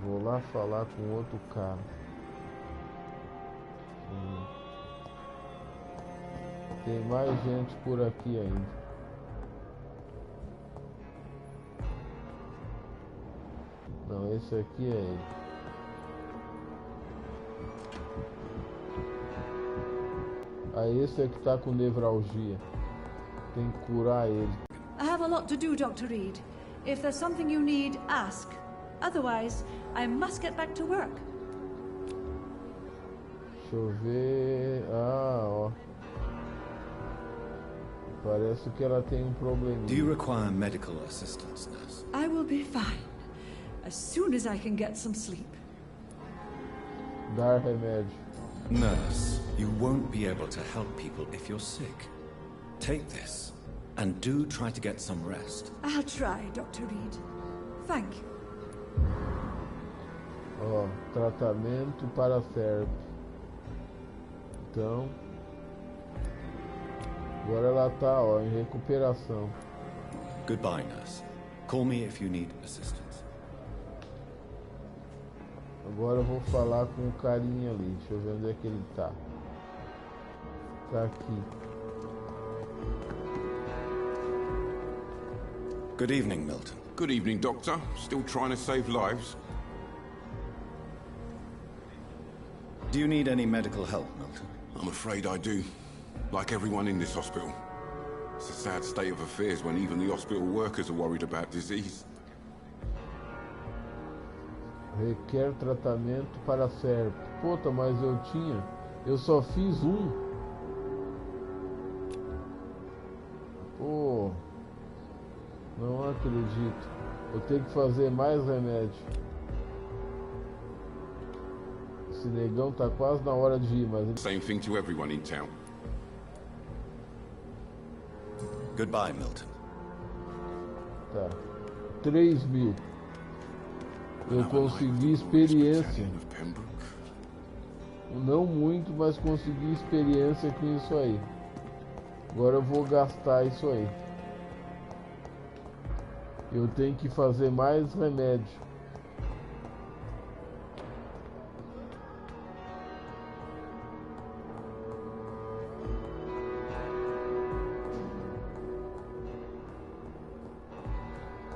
Vou lá falar com outro cara. Tem mais gente por aqui ainda. Não, esse aqui é ele. Aí esse é que tá com nevralgia. Tem que curar ele. I have a lot to do, Dr. Reed. If there's something you need, ask. Otherwise, I must get back to work. Deixa eu ver. Ah, ó. Parece que ela tem um probleminha. Do you require medical assistance, nurse? I will be fine. As soon as I can get some sleep. Dar remédio. Nurse, you won't be able to help people if you're sick. Take this, and do try to get some rest. I'll try, Dr. Reed. Thank you. Ó, tratamento para serp. Então, agora ela tá, ó, em recuperação. Goodbye, nurse. Call me if you need assistance. Agora eu vou falar com o carinha ali. Deixa eu ver onde é que ele tá. Tá aqui. Good evening, Milton. Good evening, Doctor. Still trying to save lives? Do you need any medical help, Milton? I'm afraid I do. Like everyone in this hospital. It's a sad state of affairs when even the hospital workers are worried about disease. Requer tratamento para serp. Puta, mas eu só fiz um. Pô, não acredito. Eu tenho que fazer mais remédio. Esse negão tá quase na hora de ir, mas ele... Same thing to everyone in town. Goodbye, Milton. Tá. 3.000. Eu consegui experiência. Não muito, mas consegui experiência com isso aí. Agora eu vou gastar isso aí. Eu tenho que fazer mais remédio.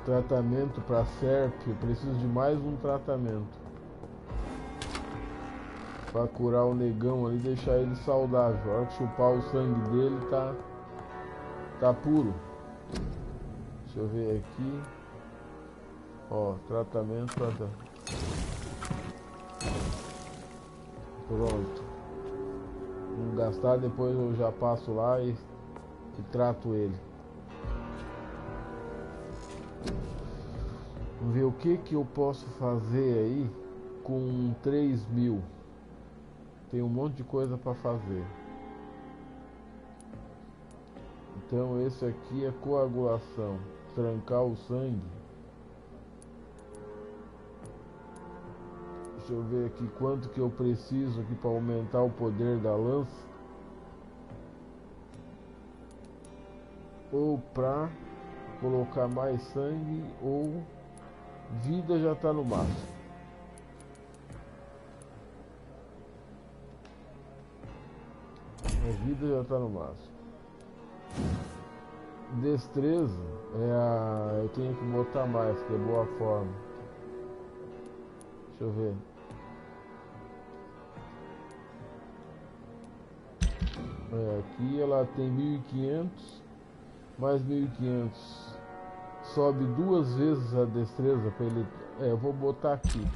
Tratamento para serp. Eu preciso de mais um tratamento para curar o negão ali, deixar ele saudável. A hora que chupar o sangue dele tá puro. Deixa eu ver aqui. Ó, tratamento. Pronto. Vamos gastar, depois eu já passo lá e trato ele. Vamos ver o que eu posso fazer aí com 3.000. Tem um monte de coisa para fazer. Então esse aqui é coagulação. Trancar o sangue. Deixa eu ver aqui quanto que eu preciso aqui para aumentar o poder da lança. Ou para colocar mais sangue, ou vida já está no máximo. A vida já está no máximo. Destreza eu tenho que botar mais, que é boa forma. Deixa eu ver. Aqui ela tem 1.500, mais 1.500. Sobe 2 vezes a destreza para ele. Eu vou botar aqui.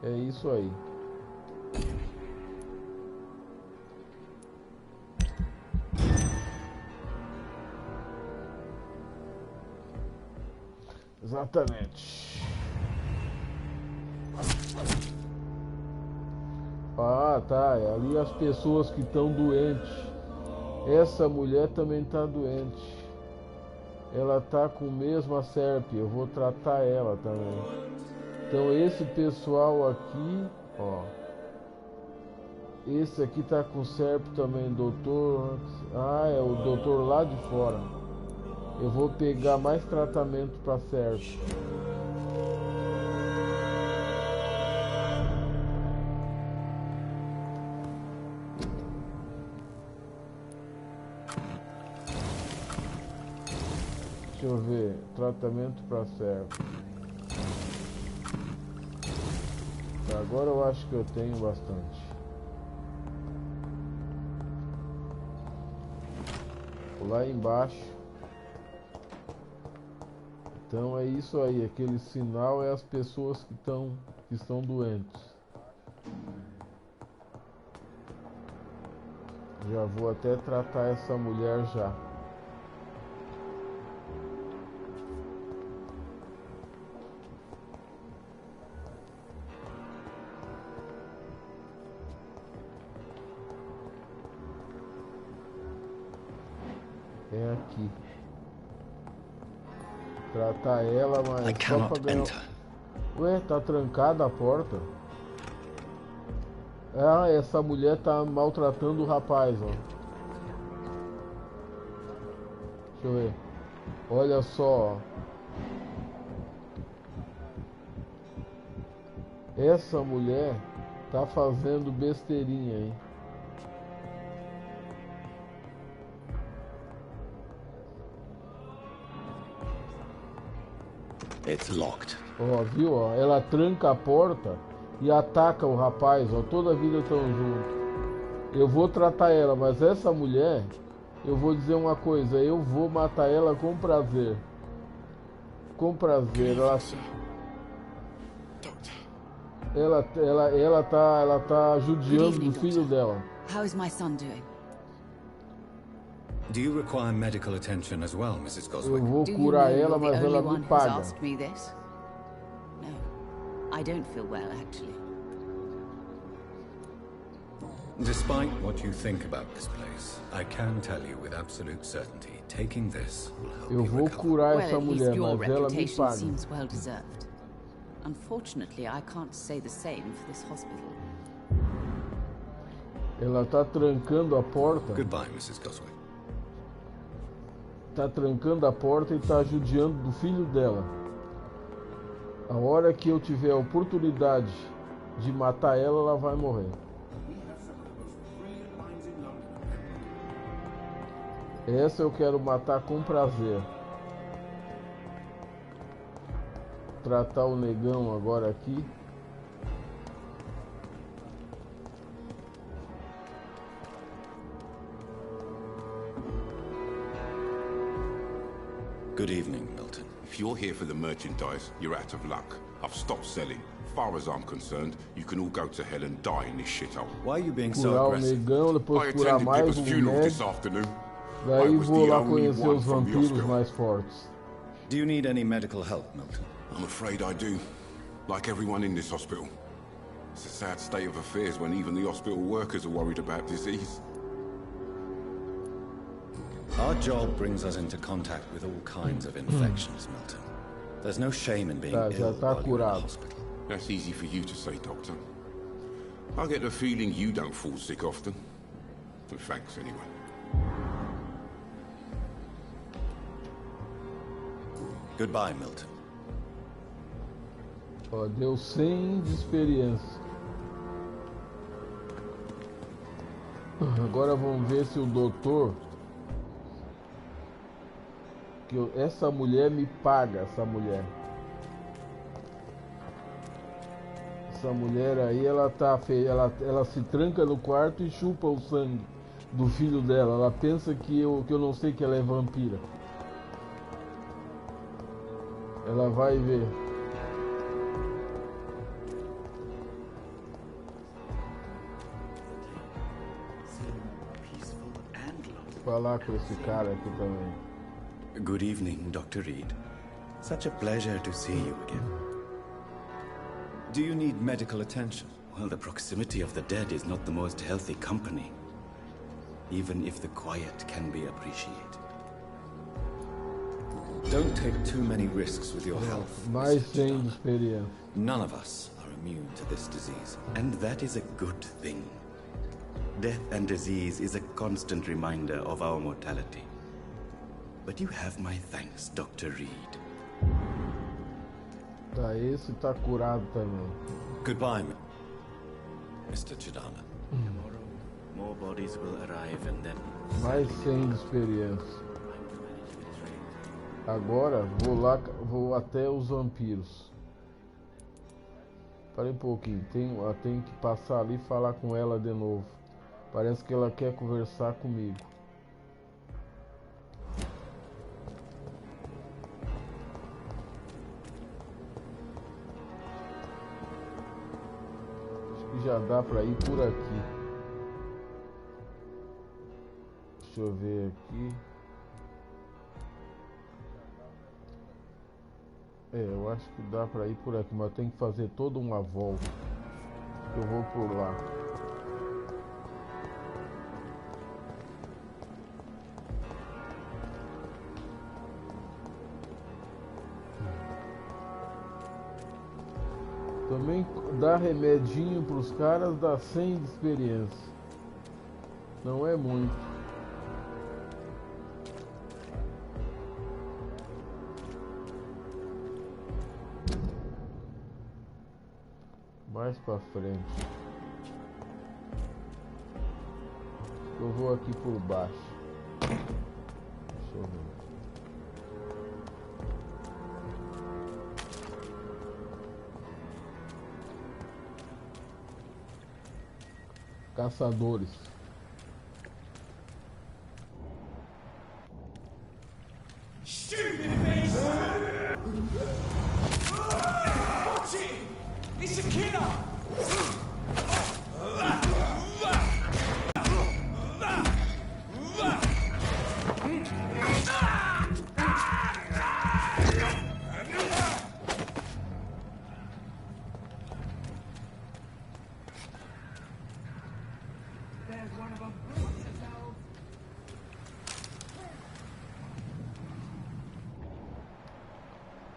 É isso aí. Exatamente. Ah, tá. É ali as pessoas que estão doentes. Essa mulher também está doente. Ela tá com mesmo a serpe. Eu vou tratar ela também. Então esse pessoal aqui, ó. Esse aqui tá com serpe também, doutor. Ah, é o doutor lá de fora. Eu vou pegar mais tratamento para serpe. Deixa eu ver, tratamento para serpe. Agora eu acho que eu tenho bastante. Lá embaixo. Então é isso aí, aquele sinal é as pessoas que estão doentes. Já vou até tratar essa mulher já. É aqui. Tratar ela, mas só pra ganhar... Ué, tá trancada a porta? Ah, essa mulher tá maltratando o rapaz, ó. Deixa eu ver. Olha só. Essa mulher tá fazendo besteirinha, hein? It's locked. Ó, viu? Ó, ela tranca a porta e ataca o rapaz, ó. Toda a vida estão juntos. Eu vou tratar ela, mas essa mulher, eu vou dizer uma coisa, eu vou matar ela com prazer. Com prazer. Ela tá judiando do filho dela. How is my son doing? Do you require medical attention as well, Mrs. Eu Goswick? vou curar ela, mas ela me paga. No, I don't feel well, actually. Despite what you think about this place, I can tell you with absolute certainty, taking this will help Eu you vou recover. curar Well, essa at least mulher, your mas ela me reputation paga. seems well deserved. Unfortunately, I can't say the same for this hospital. Ela tá trancando a porta. Goodbye, Mrs. Goswick. Tá trancando a porta e tá judiando do filho dela. A hora que eu tiver a oportunidade de matar ela, ela vai morrer. Essa eu quero matar com prazer. Tratar o negão agora aqui. Good evening, Milton. If you're here for the merchandise, you're out of luck. I've stopped selling. Far as I'm concerned, you can all go to hell and die in this shithole. Why are you being so Curar o aggressive? negão, I depois curar attended mais Pippa's um funeral this médico. afternoon. I Daí was vou the lá only conhecer one os from the vampiros hospital. mais fortes. Do you need any medical help, Milton? I'm afraid I do. Like everyone in this hospital. It's a sad state of affairs when even the hospital workers are worried about disease. Our job brings us into contact with all kinds of infections, Milton. There's no shame in being Tá, já ill tá while you're in curado. the hospital. That's easy for you to say, Doctor. I get the feeling you don't fall sick often. But thanks anyway. Goodbye, Milton. Ó, deu 100 de experiência. Agora vamos ver se o doutor... Essa mulher me paga, essa mulher. Essa mulher aí, ela tá feia, ela se tranca no quarto e chupa o sangue do filho dela. Ela pensa que eu não sei que ela é vampira. Ela vai ver. falar com esse cara aqui também. Good evening, Dr. Reed. Such a pleasure to see you again. Do you need medical attention? Well, the proximity of the dead is not the most healthy company, even if the quiet can be appreciated. Don't take too many risks with your health, Mais Mr. 100 de Chidana. experiência. None of us are immune to this disease. And that is a good thing. Death and disease is a constant reminder of our mortality. But you have my thanks, Dr. Reed. Tá, esse tá curado também. Goodbye, Mr. Chidana. Tomorrow, more bodies will arrive and then... Mais 100 de experiência. Agora vou até os vampiros. Parei um pouquinho, tenho que passar ali e falar com ela de novo. Parece que ela quer conversar comigo. Acho que já dá pra ir por aqui. Deixa eu ver aqui. Eu acho que dá pra ir por aqui, mas tem que fazer toda uma volta. Eu vou por lá. Também dá remedinho pros caras, dá 100 de experiência. Não é muito. Mais pra frente. Eu vou aqui por baixo. Deixa eu ver. Caçadores.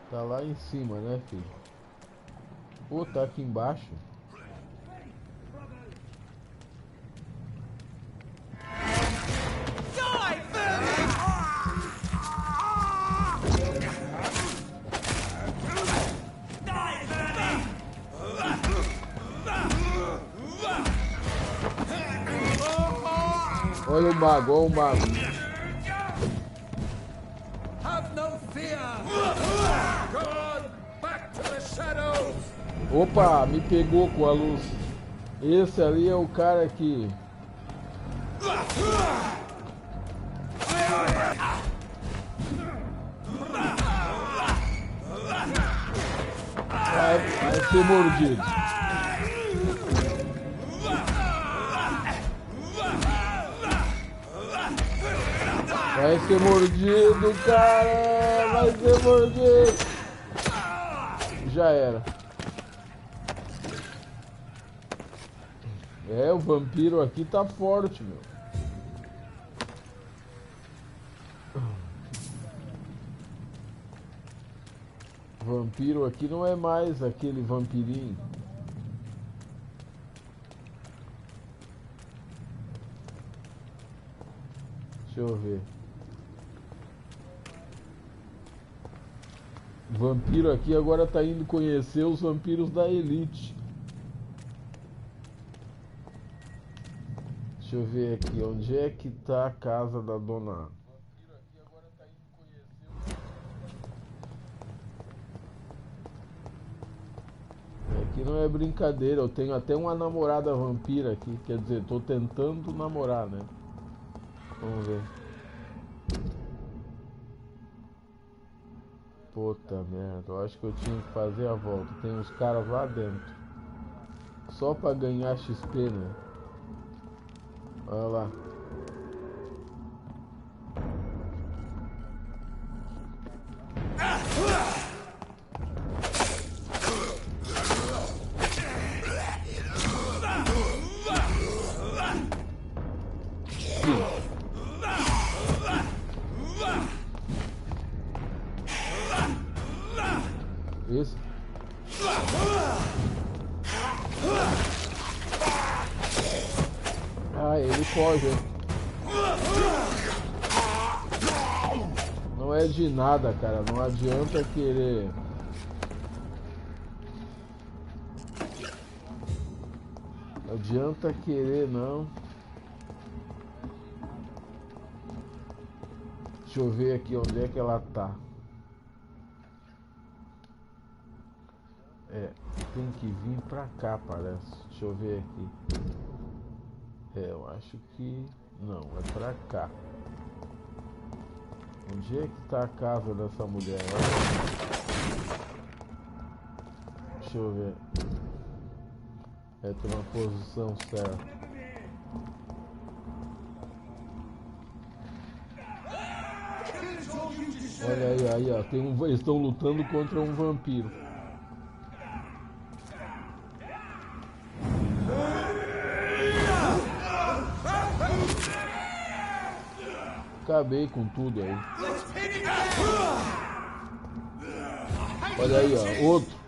Tá lá em cima, né, filho? Pô, tá aqui embaixo. Olha o mago, olha o mago. Opa, me pegou com a luz. Esse ali é o cara que... Vai ser mordido. Vai ser mordido, cara! Vai ser mordido! Já era. O vampiro aqui tá forte, meu. Vampiro aqui não é mais aquele vampirinho. Deixa eu ver. O vampiro aqui agora tá indo conhecer os vampiros da elite. Deixa eu ver aqui, onde é que tá a casa da dona... Aqui não é brincadeira, eu tenho até uma namorada vampira aqui, quer dizer, tô tentando namorar, né? Vamos ver. Puta merda, eu acho que eu tinha que fazer a volta. Tem uns caras lá dentro. Só pra ganhar XP, né? Olha lá. Esse. Ah, ele foge. Não é de nada, cara. Não adianta querer. Não adianta querer, não. Deixa eu ver aqui onde é que ela tá. É, tem que vir pra cá, parece. Deixa eu ver aqui. É, eu acho que... Não, é pra cá. Onde é que tá a casa dessa mulher? Deixa eu ver. É, tem uma posição certa. Olha aí, ó. Eles estão lutando contra um vampiro. Acabei com tudo aí. Olha aí, ó. Outro.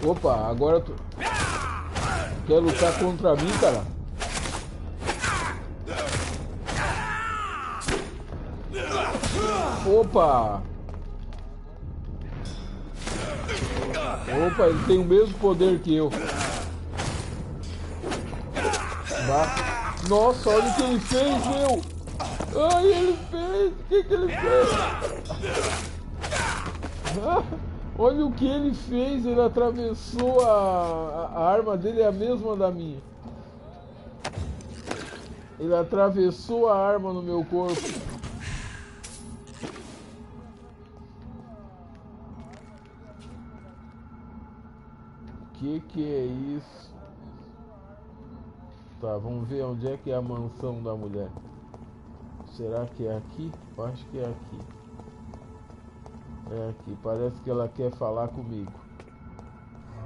Opa, agora tu quer lutar contra mim, cara? Opa! Opa, ele tem o mesmo poder que eu. Nossa, olha o que ele fez, meu! Ai, ele fez! O que ele fez? Olha o que ele fez! Ele atravessou a arma dele, é a mesma da minha. Ele atravessou a arma no meu corpo. Que é isso? Tá, vamos ver onde é que é a mansão da mulher. Será que é aqui? Eu acho que é aqui. É aqui, parece que ela quer falar comigo.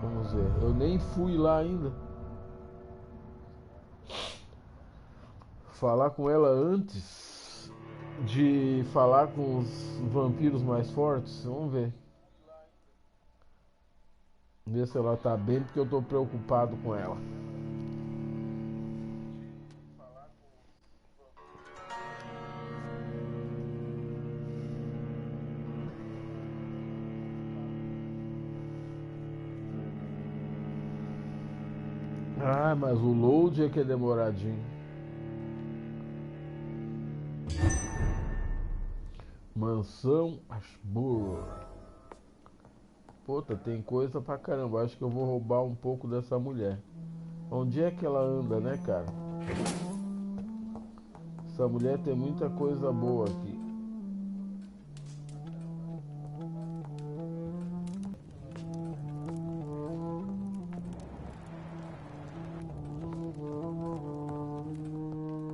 Vamos ver, eu nem fui lá ainda. Falar com ela antes de falar com os vampiros mais fortes. Vamos ver. Ver se ela tá bem, porque eu tô preocupado com ela. Ah, mas o load é que é demoradinho. Mansão Ashbur. Puta, tem coisa pra caramba. Acho que eu vou roubar um pouco dessa mulher. Onde é que ela anda, né, cara? Essa mulher tem muita coisa boa aqui.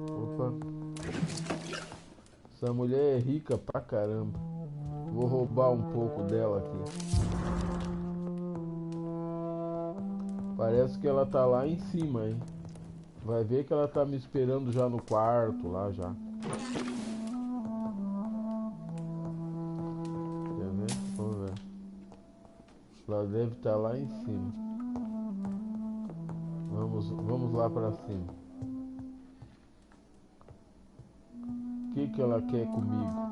Opa. Essa mulher é rica pra caramba. Vou roubar um pouco dela aqui. Parece que ela tá lá em cima, hein? Vai ver que ela tá me esperando já no quarto, lá já. Quer ver? Vamos ver. Ela deve estar lá em cima. Vamos lá pra cima. O que ela quer comigo?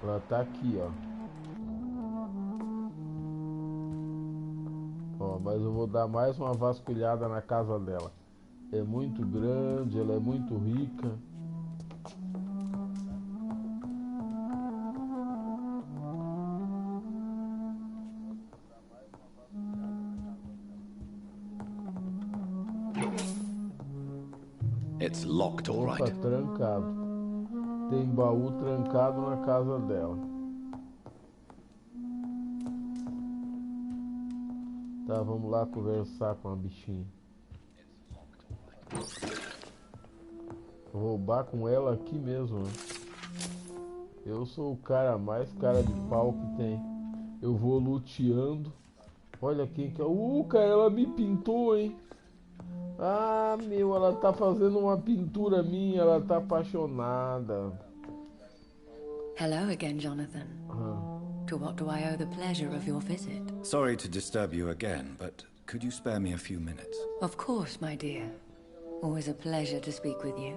Ela tá aqui, ó. Ó, mas eu vou dar mais uma vasculhada na casa dela. É muito grande, ela é muito rica. It's locked, all right. Tá trancado. Tem baú trancado na casa dela. Tá, vamos lá conversar com a bichinha. Vou roubar com ela aqui mesmo, né? Eu sou o cara mais cara de pau que tem. Eu vou luteando. Olha quem que é. Cara, ela me pintou, hein? Ah, meu, ela tá fazendo uma pintura minha, ela tá apaixonada. Hello again, Jonathan. To what do I owe the pleasure of your visit? Sorry to disturb you again, but could you spare me a few minutes? Of course, my dear. Always a pleasure to speak with you.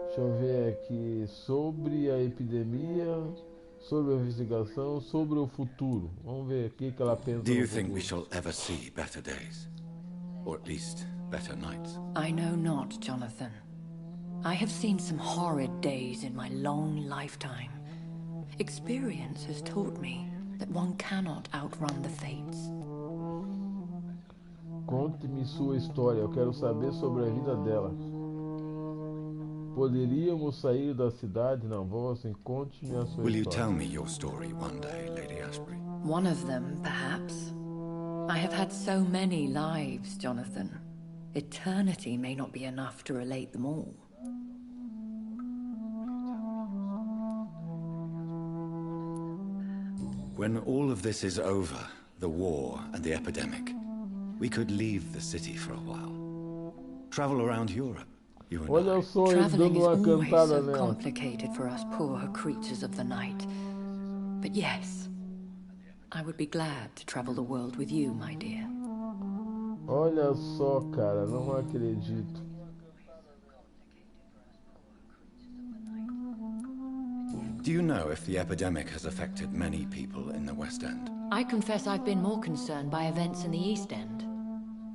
Deixa eu ver aqui sobre a epidemia, sobre a investigação, sobre o futuro. Vamos ver o que ela pensa. Do you think we shall ever see better days? Or at least, better nights? I know not, Jonathan. I have seen some horrid days in my long lifetime. Experience has taught me that one cannot outrun the fates. Conte-me sua história, eu quero saber sobre a vida dela. Poderíamos sair da cidade? Não, vamos assim, conte-me a sua Will you história. tell me your story one day, Lady Ashbury? One of them, perhaps. I have had so many lives, Jonathan. Eternity may not be enough to relate them all. When all of this is over, the war and the epidemic, we could leave the city for a while. Travel around Europe, you and Olha só, ele Traveling dando is uma always cantada so nela. complicated for us poor creatures of the night. But yes, I would be glad to travel the world with you, my dear. Olha só, cara, não acredito. Do you know if the epidemic has affected many people in the West End? I confess I've been more concerned by events in the East End.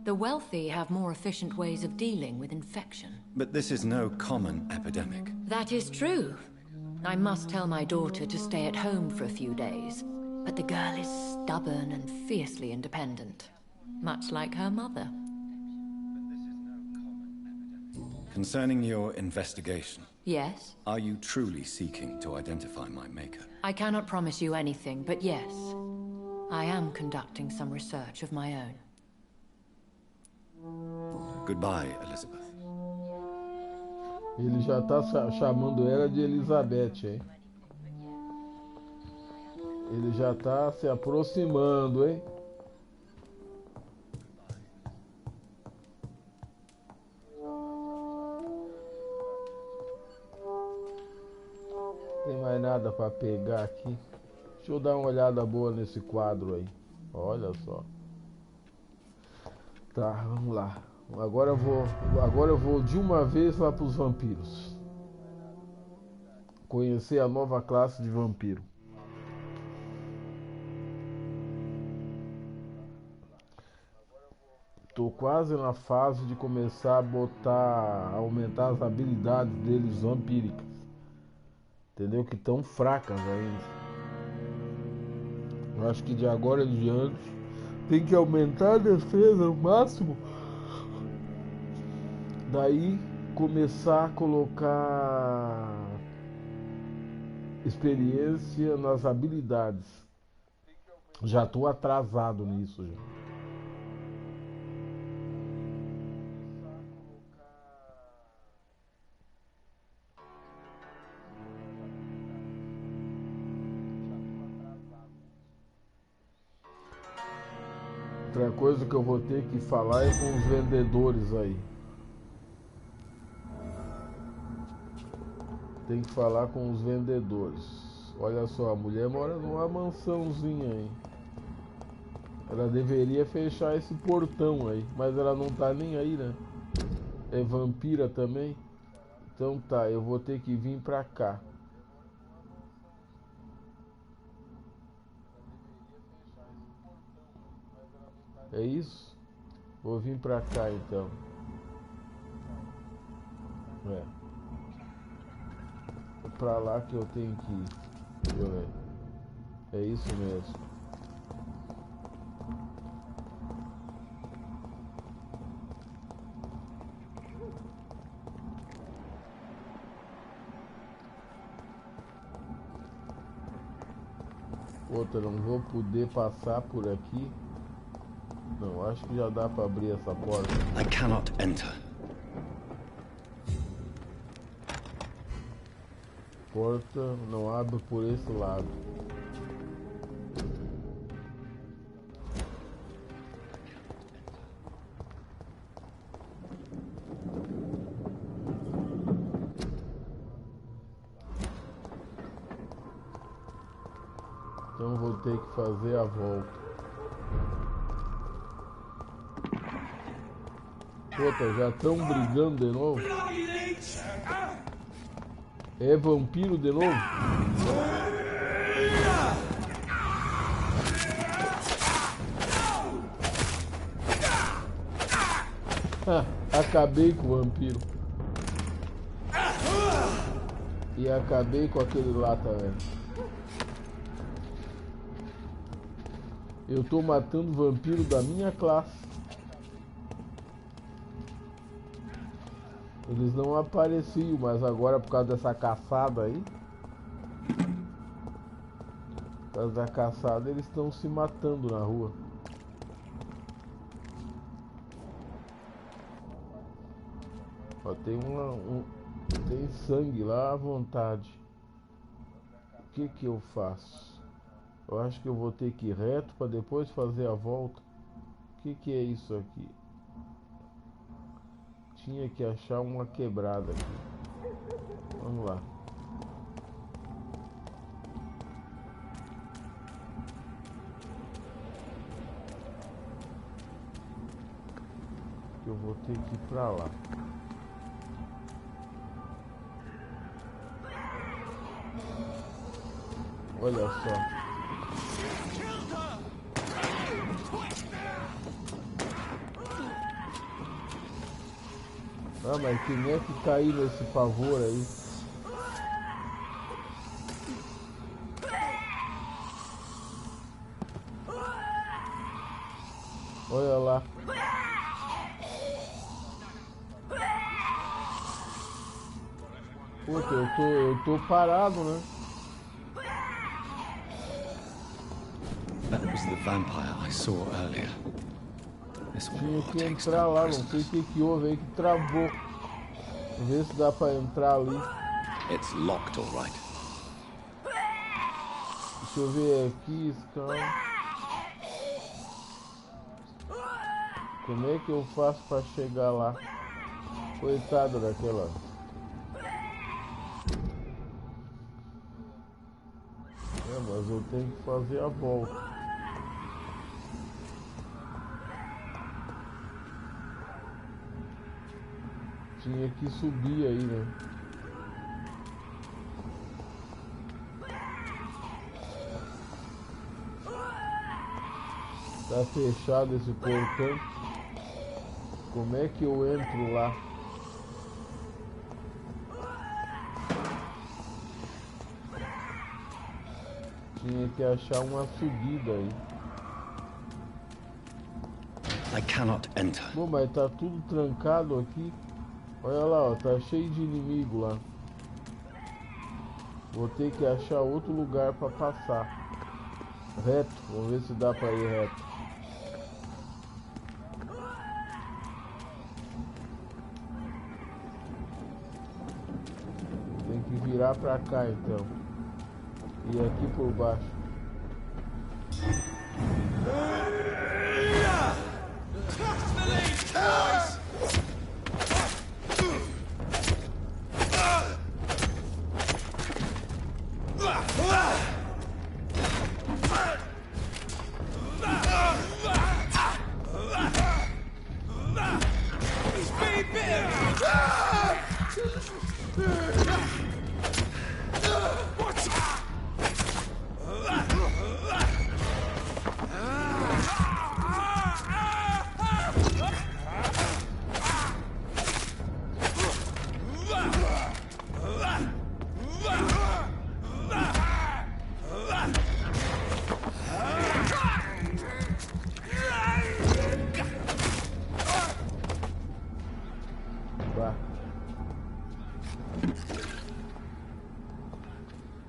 The wealthy have more efficient ways of dealing with infection. But this is no common epidemic. That is true. I must tell my daughter to stay at home for a few days. But the girl is stubborn and fiercely independent. Much like her mother. Concerning your investigation, Yes? are you truly seeking to identify my maker? I cannot promise you anything, but yes. I am conducting some research of my own. Goodbye, Elizabeth. Ele já tá chamando ela de Elizabeth, hein? Ele já tá se aproximando, hein? Tem mais nada para pegar aqui. Deixa eu dar uma olhada boa nesse quadro aí. Olha só. Tá, vamos lá. Agora eu vou de uma vez lá para os vampiros. Conhecer a nova classe de vampiro. Tô quase na fase de começar a aumentar as habilidades deles vampíricas. Entendeu? Que estão fracas ainda. Eu acho que de agora em diante tem que aumentar a defesa ao máximo. Daí começar a colocar experiência nas habilidades. Já estou atrasado nisso já. Outra coisa que eu vou ter que falar é com os vendedores aí. Tem que falar com os vendedores. Olha só, a mulher mora numa mansãozinha aí. Ela deveria fechar esse portão aí, mas ela não tá nem aí, né? É vampira também. Então tá, eu vou ter que vir pra cá. É isso? Vou vir pra cá então. É pra lá que eu tenho que ir. Deixa eu ver. É isso mesmo. Outra, não vou poder passar por aqui. Não, acho que já dá pra abrir essa porta. I cannot enter. Porta não abre por esse lado. Então vou ter que fazer a volta. Puta, já estão brigando de novo? É vampiro de novo? Acabei com o vampiro. E acabei com aquele lá também. Eu tô matando vampiro da minha classe. Eles não apareciam, mas agora por causa dessa caçada aí. Por causa da caçada eles estão se matando na rua. Ó, tem tem sangue lá à vontade. O que que eu faço? Eu acho que eu vou ter que ir reto para depois fazer a volta. O que que é isso aqui? Tinha que achar uma quebrada aqui. Vamos lá. Eu vou ter que ir pra lá. Olha só. Ah, mas quem é que caiu nesse pavor aí? Olha lá. Puta, eu tô parado, né? That was the vampire I saw earlier. Tinha que entrar lá, não sei o que houve aí que travou. Vamos ver se dá pra entrar ali. It's locked, all right. Deixa eu ver aqui, calma. Como é que eu faço pra chegar lá? Coitada daquela. É, mas eu tenho que fazer a volta. Tinha que subir aí, né? Tá fechado esse portão. Como é que eu entro lá? Tinha que achar uma subida aí. I cannot enter. Bom, mas tá tudo trancado aqui. Olha lá, ó, tá cheio de inimigo lá. Vou ter que achar outro lugar pra passar. Reto, vamos ver se dá pra ir reto. Tem que virar pra cá então. E aqui por baixo.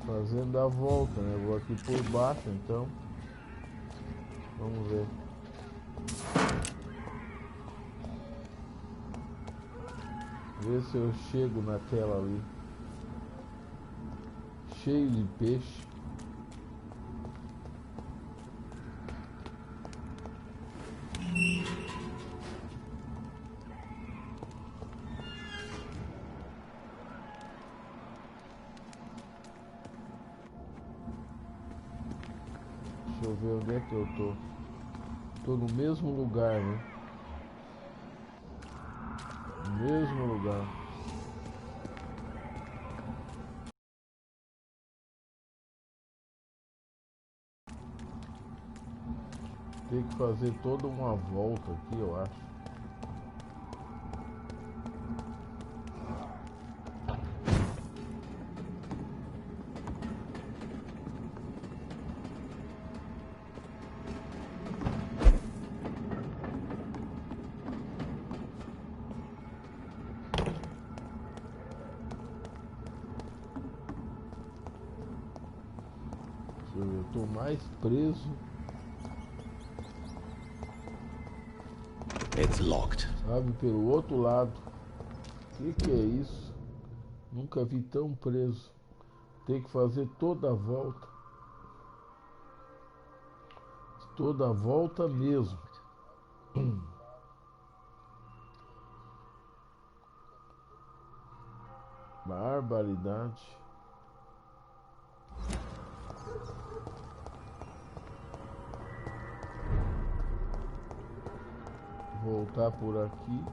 Fazendo a volta, né? Vou aqui por baixo então. Vamos ver. Ver se eu chego na tela ali. Cheio de peixe. eu ver onde é que eu tô. Tô no mesmo lugar, né? No mesmo lugar. Tem que fazer toda uma volta aqui, eu acho. Eu tô mais preso. It's locked. Sabe, pelo outro lado. Que é isso? Nunca vi tão preso. Tem que fazer toda a volta. Toda a volta mesmo. Barbaridade. Voltar por aqui.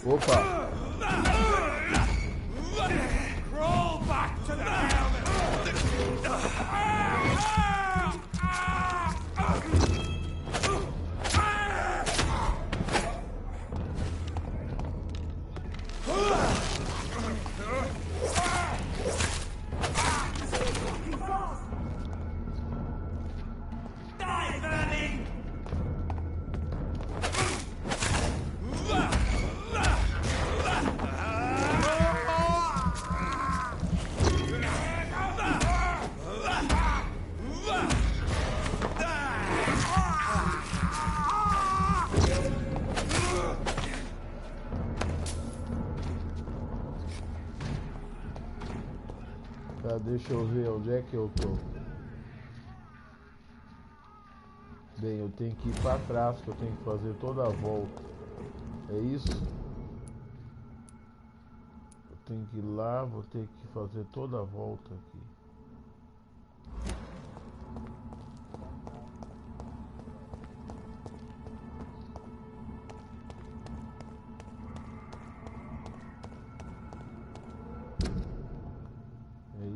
Opa! Tá, deixa eu ver onde é que eu tô. Bem, eu tenho que ir pra trás, que eu tenho que fazer toda a volta. É isso? Eu tenho que ir lá, vou ter que fazer toda a volta aqui.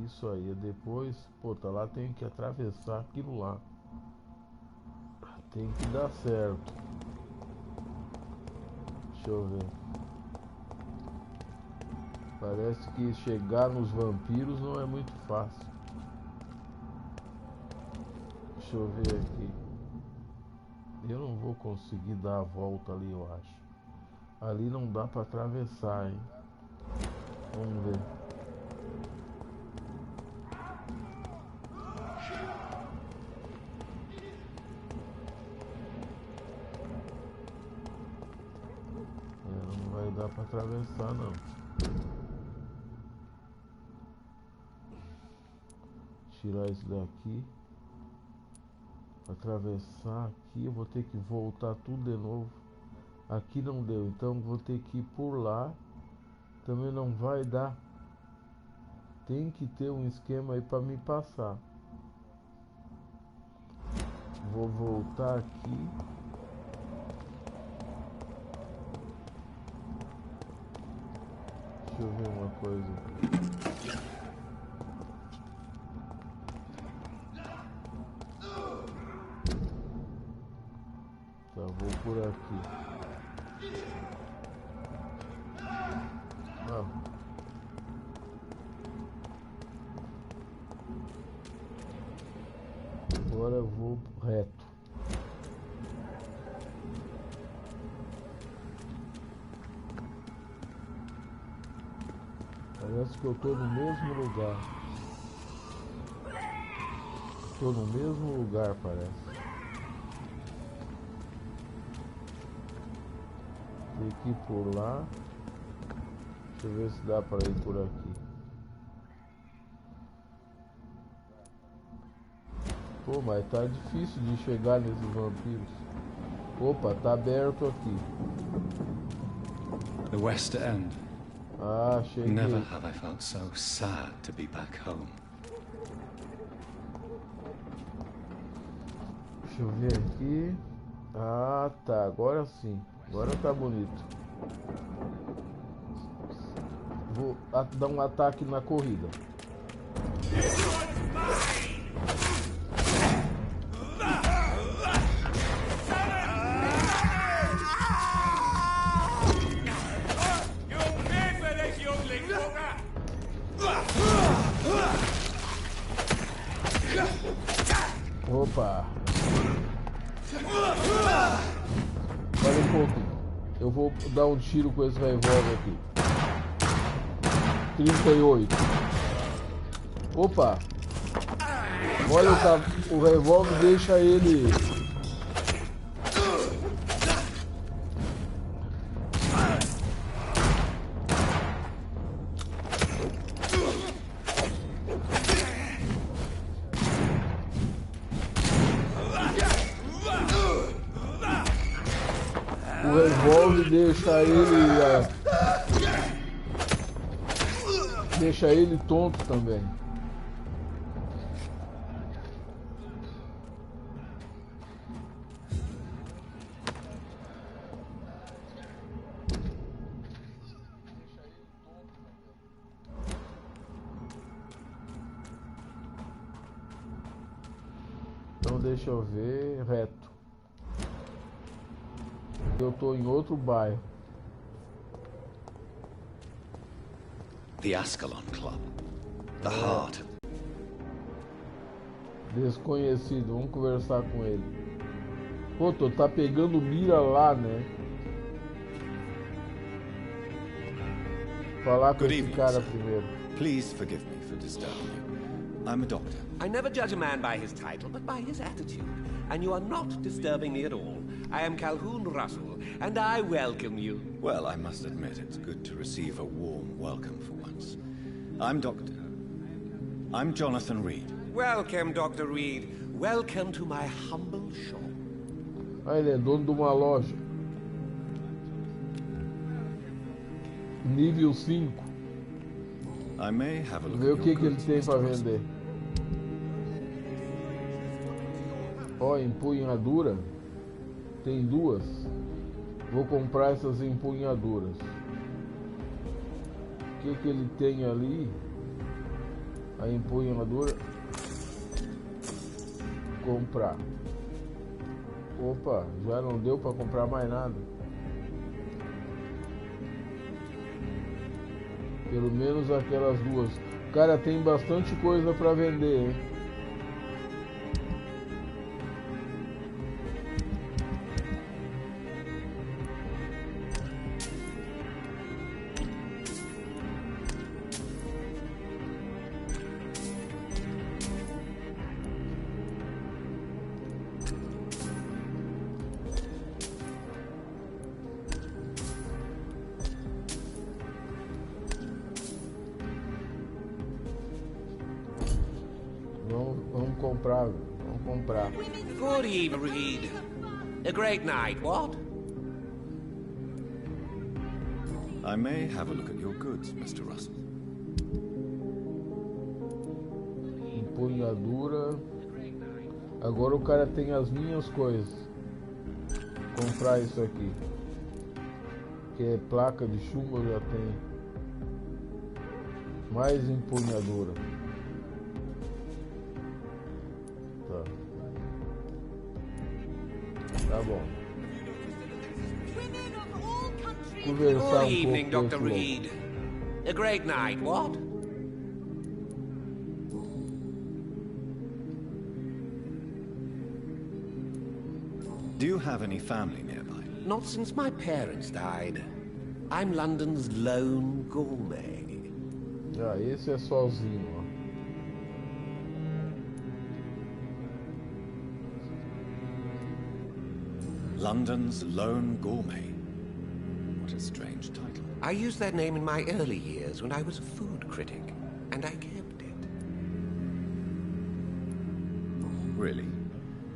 Isso aí, depois, pô, tá lá, tem que atravessar aquilo lá. Tem que dar certo. Deixa eu ver. Parece que chegar nos vampiros não é muito fácil. Deixa eu ver aqui. Eu não vou conseguir dar a volta ali, eu acho. Ali não dá pra atravessar, hein? Vamos ver. Não dá pra atravessar, não. Tirar isso daqui. Atravessar aqui, eu vou ter que voltar tudo de novo. Aqui não deu, então vou ter que ir por lá. Também não vai dar. Tem que ter um esquema aí pra me passar. Vou voltar aqui. Deixa eu ver uma coisa. Tá, vou por aqui. Ah. Agora eu vou reto. Parece que eu tô no mesmo lugar. Tô no mesmo lugar, parece. Tem que ir por lá. Deixa eu ver se dá para ir por aqui. Pô, mas tá difícil de chegar nesses vampiros. Opa, tá aberto aqui. The West End. Ah, cheguei. Never have I felt so sad to be back home. Deixa eu ver aqui. Ah, tá. Agora sim. Agora tá bonito. Vou dar um ataque na corrida. Opa! Espera um pouquinho. Eu vou dar um tiro com esse revólver aqui. 38. Opa! Olha o revólver, deixa ele. O revólver deixa ele tonto também. Então deixa eu ver, reto. Eu tô em outro bairro. The Ascalon Club. The heart. Desconhecido, vamos conversar com ele. Pô, tá pegando mira lá, né? Falar com esse cara primeiro. Please forgive me for disturbing you. I'm a doctor. I never judge a man by his title, but by his attitude. And you are not disturbing me at all. I am Calhoun Russell, and I welcome you. Well, I must admit it's good to receive a warm welcome for once. I'm Jonathan Reed. Welcome, Dr. Reed. Welcome to my humble shop. Ah, ele é dono de uma loja. Nível 5. I may have a look Vê o at que your ele goods, tem Mr. para Russell. vender. Ó, empunhadura. Tem duas. Vou comprar essas empunhaduras. O que ele tem ali? A empunhadura. Comprar. Opa, já não deu para comprar mais nada. Pelo menos aquelas duas. Cara, tem bastante coisa para vender, hein? Vamos comprar. Good evening, Reed. A great night, what? I may have a look at your goods, Mr. Russell. Empunhadura. Agora o cara tem as minhas coisas. Comprar isso aqui. Que é placa de chumbo, eu já tenho. Mais empunhadura. Tá bom. Conversar Good evening, pouco Dr. com esse Reed. A great night, what? Do you have any family nearby? Not since my parents died. I'm London's lone gourmet. Ah, esse é sozinho, ó. London's lone gourmet. What a strange title. I used that name in my early years when I was a food critic, and I kept it. Really?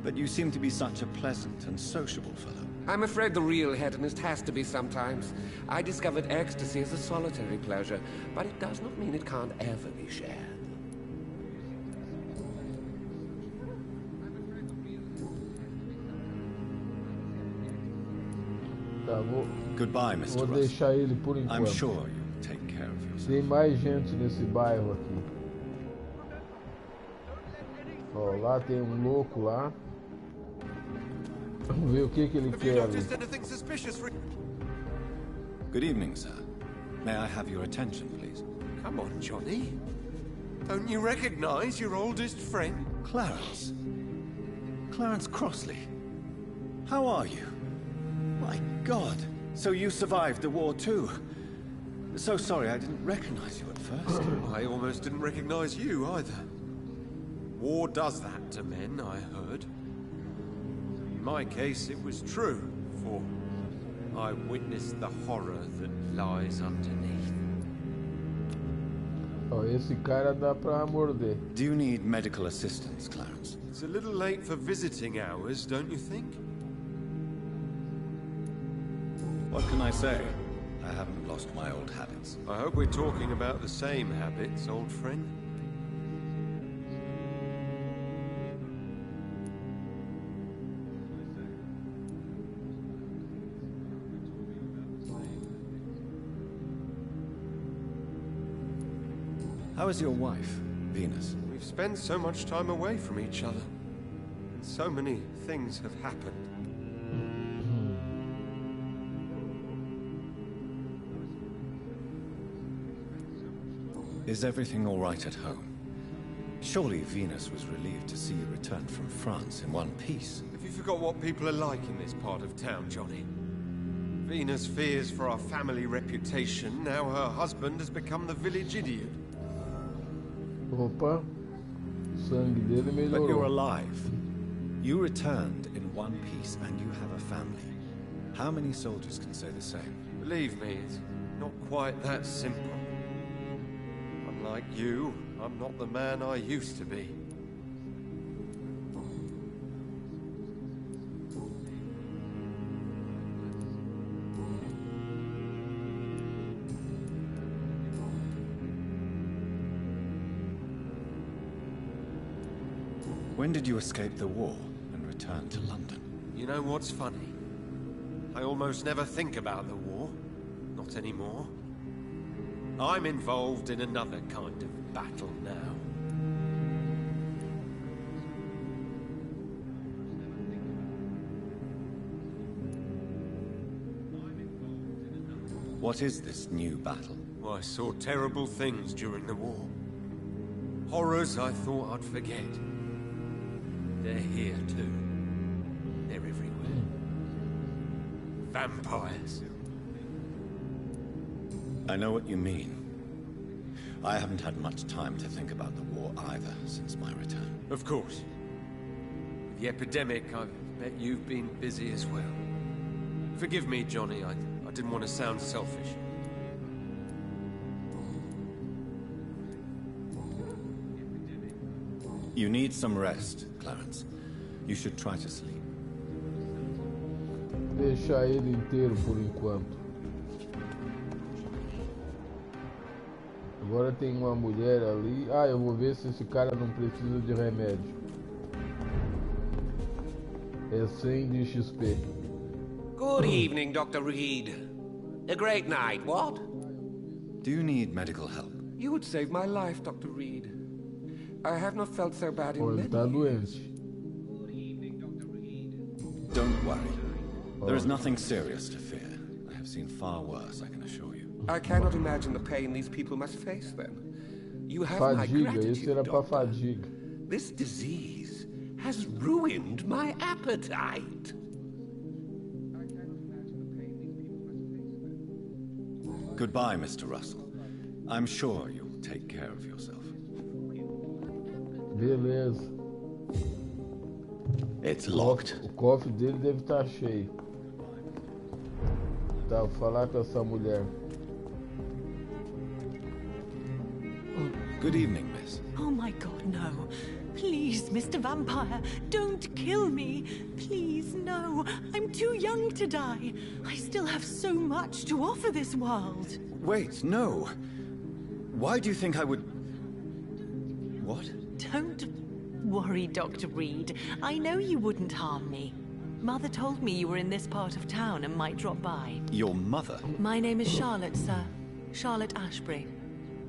But you seem to be such a pleasant and sociable fellow. I'm afraid the real hedonist has to be sometimes. I discovered ecstasy as a solitary pleasure, but it does not mean it can't ever be shared. Tá, Goodbye, Mr. vou Russell. deixar ele por enquanto. I'm sure you'll take care of yourself. Tem mais gente nesse bairro aqui. Ó, lá tem um louco lá. Vamos ver o que ele quer ali. Good evening, sir. May I have your attention, please? Come on, Johnny. Don't you recognize your oldest friend? Clarence. Clarence Crossley. How are you? My God. So you survived the war too. So sorry I didn't recognize you at first. I almost didn't recognize you either. War does that to men, I heard. In my case, it was true, for I witnessed the horror that lies underneath. Ó, esse cara dá pra morder. Do you need medical assistance, Clarence? It's a little late for visiting hours, don't you think? What can I say? I haven't lost my old habits. I hope we're talking about the same habits, old friend. How is your wife, Venus? We've spent so much time away from each other, and so many things have happened. Is everything all right at home? Surely Venus was relieved to see you return from France in one piece. Have you forgot what people are like in this part of town, Johnny? Venus fears for our family reputation. Now her husband has become the village idiot. Opa, sangue dele melhorou. But you're alive. You returned in one piece and you have a family. How many soldiers can say the same? Believe me, it's not quite that simple. Unlike you, I'm not the man I used to be. When did you escape the war and return to London? You know what's funny? I almost never think about the war. Not anymore. I'm involved in another kind of battle now. What is this new battle? I saw terrible things during the war. Horrors I thought I'd forget. They're here too. They're everywhere. Vampires. I know what you mean. I haven't had much time to think about the war either since my return. Of course. With the epidemic, I bet you've been busy as well. Forgive me, Johnny. I didn't want to sound selfish. You need some rest, Clarence. You should try to sleep. Deixar ele inteiro por enquanto. Agora tem uma mulher ali. Ah, eu vou ver se esse cara não precisa de remédio. É 100 de XP. Good evening, Dr. Reed. A great night, what? Do you need medical help? You would save my life, Dr. Reed. I have not felt so bad in Ele tá doente. Don't worry. There is nothing serious to fear. I have seen far worse, I can assure you. I cannot imagine the pain these people must face then. You have my Fadiga, gratitude, esse era pra Doctor. fadiga. This disease has ruined my appetite. Goodbye, Mr. Russell. I'm sure you'll take care of yourself. Beleza. It's locked. O cofre dele deve estar cheio. Tá, vou falar com essa mulher. Good evening, miss. Oh my god, no. Please, Mr. Vampire, don't kill me. Please, no. I'm too young to die. I still have so much to offer this world. Wait, no. Why do you think I would... What? Don't worry, Dr. Reed. I know you wouldn't harm me. Mother told me you were in this part of town and might drop by. Your mother? My name is Charlotte, sir. Charlotte Ashbury.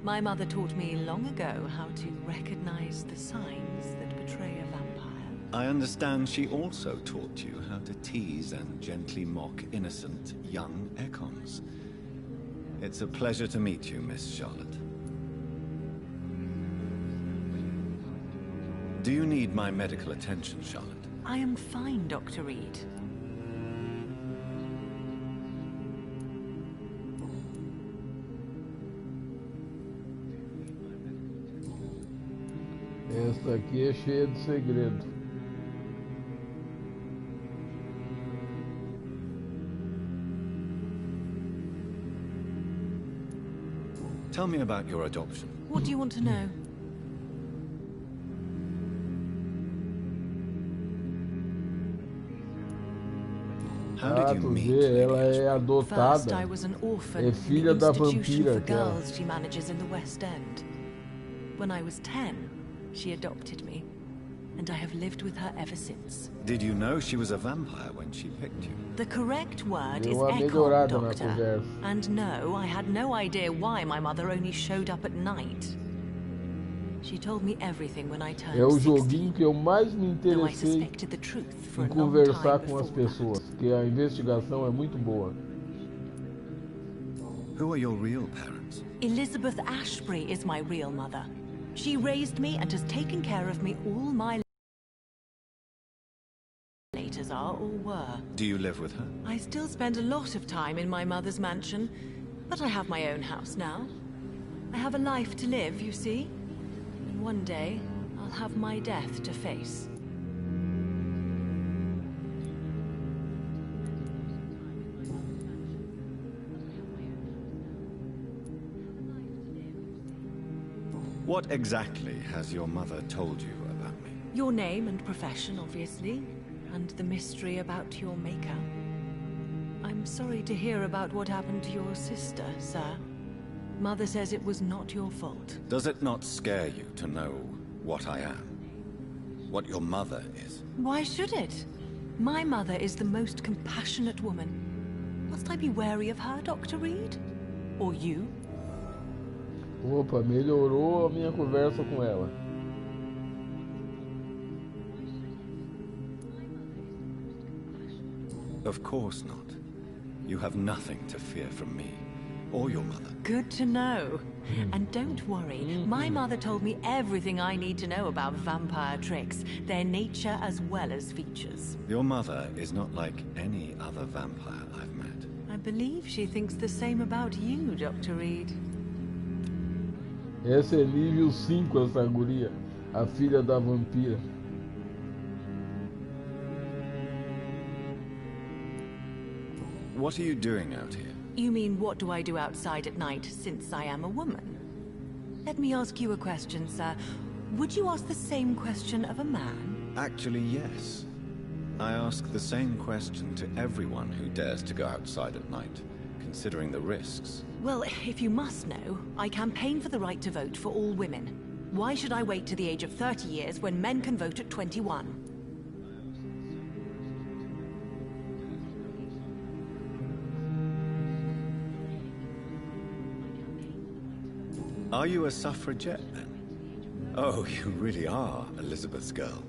My mother taught me long ago how to recognize the signs that betray a vampire. I understand she also taught you how to tease and gently mock innocent young Ekons. It's a pleasure to meet you, Miss Charlotte. Do you need my medical attention, Charlotte? I am fine, Dr. Reed. Essa aqui é cheia de segredo. Tell me about your adoption. What do you want to know? How did you tu meet? vê, ela é adotada. First, I was an orphan É filha in da an institution Vampyra, for aquela. girls she manages in the West End. When I was 10, she adopted me, and I have lived with her ever since. Did you know she was a vampire when she picked you? The correct word Deu is uma Ekon, melhorada na Doctor. conversa. And no, I had no idea why my mother only showed up at night. She told me everything when I turned É o 16, joguinho que eu mais me though I interessei suspected the truth for em a long conversar time com as before pessoas, that. que a investigação é muito boa. Who are your real parents? Elizabeth Ashbury is my real mother. She raised me and has taken care of me all my laters are or were. Do you live with her? I still spend a lot of time in my mother's mansion, but I have my own house now. I have a life to live, you see. And one day, I'll have my death to face. What exactly has your mother told you about me? Your name and profession, obviously, and the mystery about your maker. I'm sorry to hear about what happened to your sister, sir. Mother says it was not your fault. Does it not scare you to know what I am? What your mother is? Why should it? My mother is the most compassionate woman. Must I be wary of her, Dr. Reed? Or you? Opa, melhorou a minha conversa com ela. Of course not. You have nothing to fear from me, or your mother. Good to know. And don't worry, my mother told me everything I need to know about vampire tricks, their nature as well as features. Your mother is not like any other vampire I've met. I believe she thinks the same about you, Dr. Reed. Essa é nível 5, essa guria, a filha da vampira. What are you doing out here? You mean, what do I do outside at night since I am a woman? Let me ask you a question, sir. Would you ask the same question of a man? Actually, yes. I ask the same question to everyone who dares to go outside at night, considering the risks. Well, if you must know, I campaign for the right to vote for all women. Why should I wait to the age of 30 years when men can vote at 21? Are you a suffragette, then? Oh, you really are Elizabeth's girl.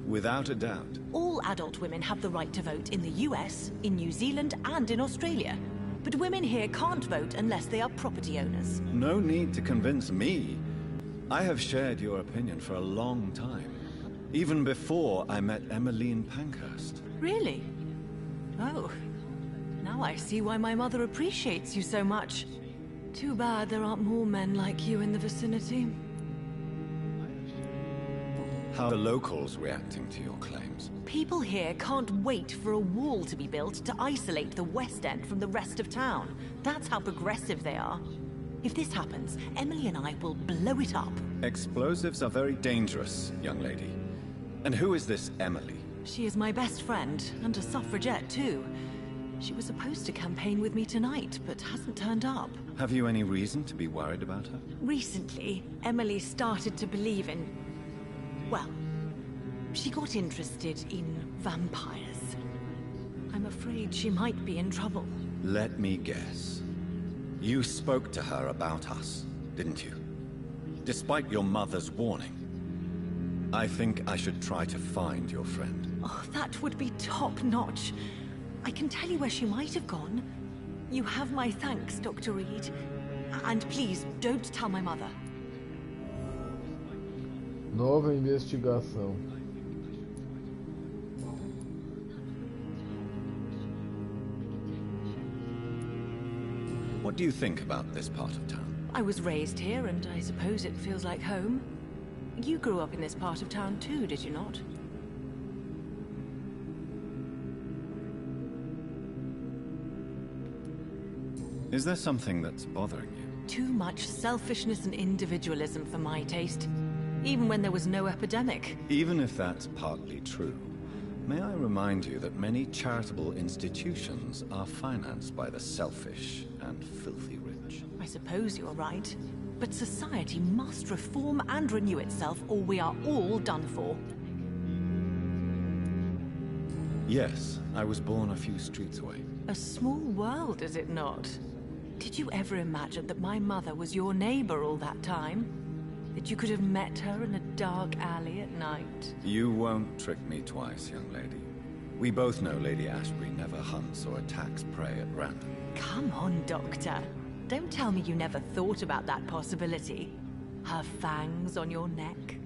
Without a doubt. All adult women have the right to vote in the US, in New Zealand, and in Australia. But women here can't vote unless they are property owners. No need to convince me. I have shared your opinion for a long time. Even before I met Emmeline Pankhurst. Really? Oh. Now I see why my mother appreciates you so much. Too bad there aren't more men like you in the vicinity. How are the locals reacting to your claims? People here can't wait for a wall to be built to isolate the West End from the rest of town. That's how progressive they are. If this happens, Emily and I will blow it up. Explosives are very dangerous, young lady. And who is this Emily? She is my best friend, and a suffragette too. She was supposed to campaign with me tonight, but hasn't turned up. Have you any reason to be worried about her? Recently, Emily started to believe in... well, she got interested in vampires. I'm afraid she might be in trouble. Let me guess. You spoke to her about us, didn't you? Despite your mother's warning. I think I should try to find your friend. Oh, that would be top-notch. I can tell you where she might have gone. You have my thanks, Dr. Reed. And please, don't tell my mother. Nova investigação. What do you think about this part of town? I was raised here, and I suppose it feels like home. You grew up in this part of town too, did you not? Is there something that's bothering you? Too much selfishness and individualism for my taste. Even when there was no epidemic. Even if that's partly true, may I remind you that many charitable institutions are financed by the selfish and filthy rich. I suppose you're right. But society must reform and renew itself, or we are all done for. Yes, I was born a few streets away. A small world, is it not? Did you ever imagine that my mother was your neighbor all that time? That you could have met her in a dark alley at night? You won't trick me twice, young lady. We both know Lady Ashbury never hunts or attacks prey at random. Come on, Doctor. Don't tell me you never thought about that possibility. Her fangs on your neck.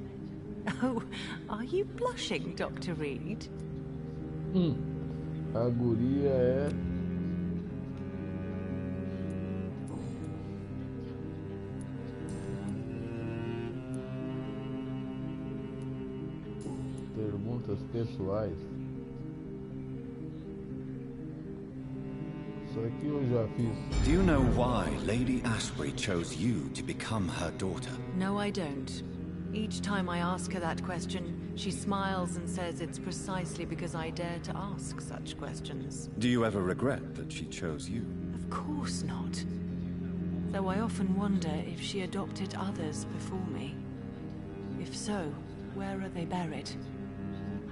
Oh, are you blushing, Dr. Reed? A guria é... Perguntas pessoais. Isso aqui eu já fiz. Do you know why Lady Ashbury chose you to become her daughter? No, I don't. Each time I ask her that question, she smiles and says it's precisely because I dare to ask such questions. Do you ever regret that she chose you? Of course not. Though I often wonder if she adopted others before me. If so, where are they buried?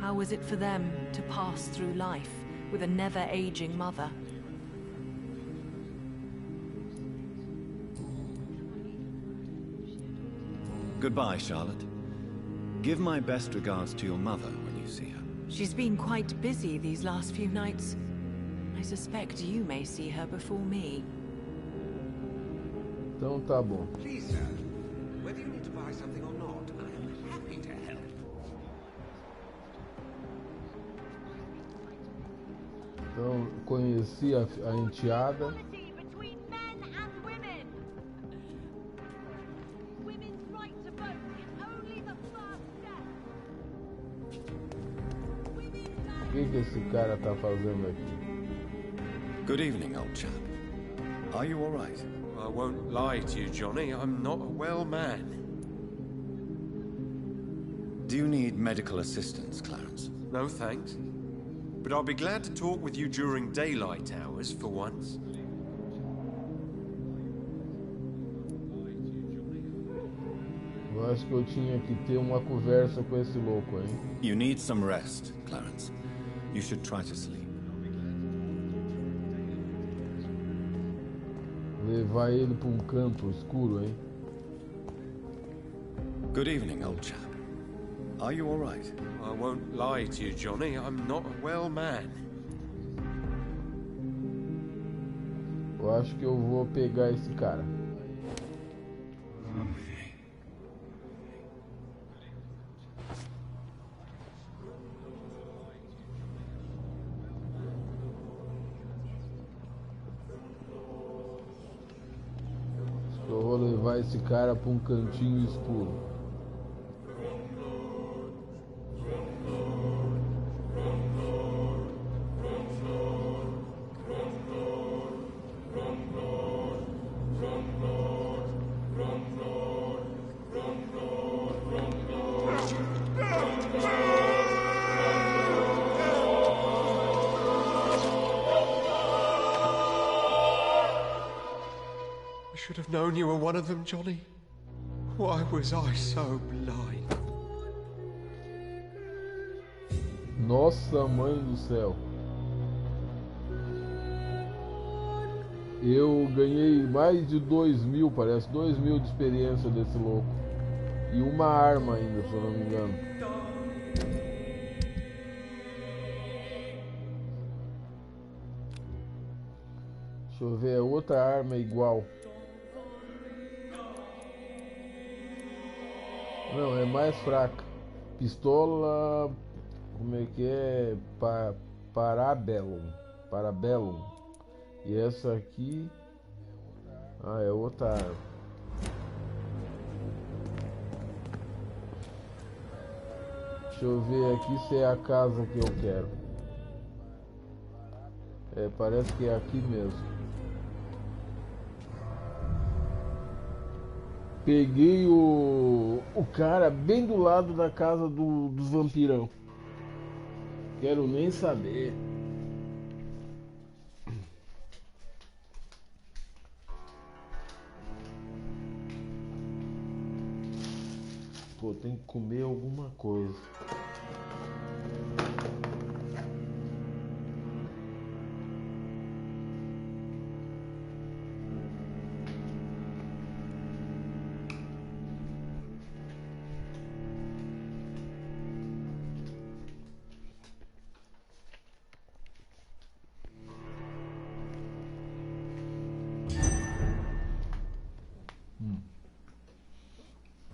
How was it for them to pass through life with a never-aging mother? Goodbye, Charlotte. Give my best regards to your mother when you see her. She's been quite busy these last few nights. I suspect you may see her before me. Então tá bom. Please, sir, whether you need to buy something or not, I am happy to help. Então conheci a enteada. O que esse cara tá fazendo aqui? Good evening, old chap. Are you all right? I won't lie to you, Johnny. I'm not a well man. Do you need medical assistance, Clarence? No, thanks. But I'll be glad to talk with you during daylight hours, for once. Eu acho que eu tinha que ter uma conversa com esse louco, hein? You need some rest, Clarence. You should try to sleep. Levar ele para canto escuro, hein? Good evening, old chap. Are you all right? I won't lie to you, Johnny. I'm not a well man. Eu acho que eu vou pegar esse cara. Eu vou levar esse cara para cantinho escuro. should have known you were one of them, Johnny. Why was I so blind? Nossa mãe do céu. Eu ganhei mais de 2.000, parece, 2.000 de experiência desse louco. E uma arma ainda, se eu não me engano. Deixa eu ver, outra arma igual. Não, é mais fraca. Pistola, como é que é? Parabellum. E essa aqui, é outra arma. Deixa eu ver aqui se é a casa que eu quero. Parece que é aqui mesmo. Peguei o cara bem do lado da casa dos vampirão. Quero nem saber. Pô, tem que comer alguma coisa.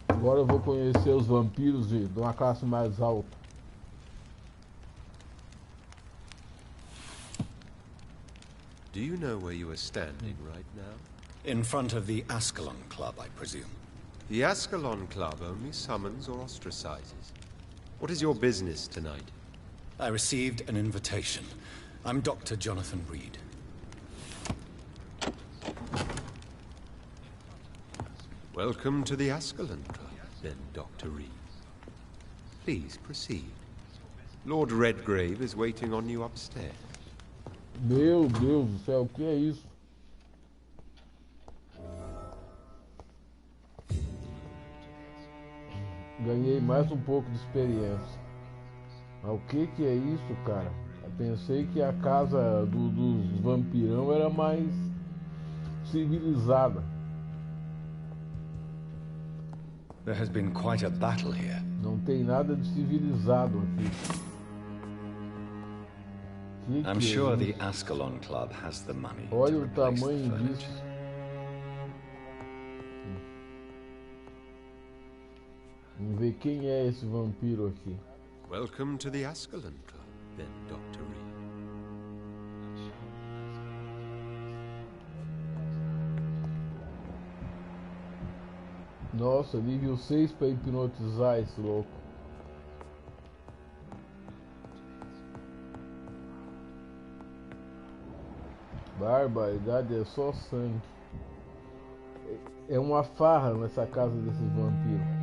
Agora eu vou conhecer os vampiros de uma classe mais alta. Do you know where you are standing right now? In front of the Ascalon Club, I presume. The Ascalon Club only summons or ostracizes. What is your business tonight? I received an invitation. I'm Dr. Jonathan Reed. Welcome to the Ascalon Club, then, Dr. Reed. Please proceed. Lord Redgrave is waiting on you upstairs. Meu Deus do céu, o que é isso? Ganhei mais um pouco de experiência. Mas o que é isso, cara? Eu pensei que a casa dos vampirão era mais civilizada. There has been quite a battle here. Não tem nada de civilizado aqui. I'm sure the Ascalon Club has the money. Olha o tamanho disso. Vamos ver quem é esse vampiro aqui. Welcome to the Ascalon Club, then, Dr. Reed. Nossa, nível 6 para hipnotizar esse louco. Barbaridade, é só sangue. É uma farra nessa casa desses vampiros.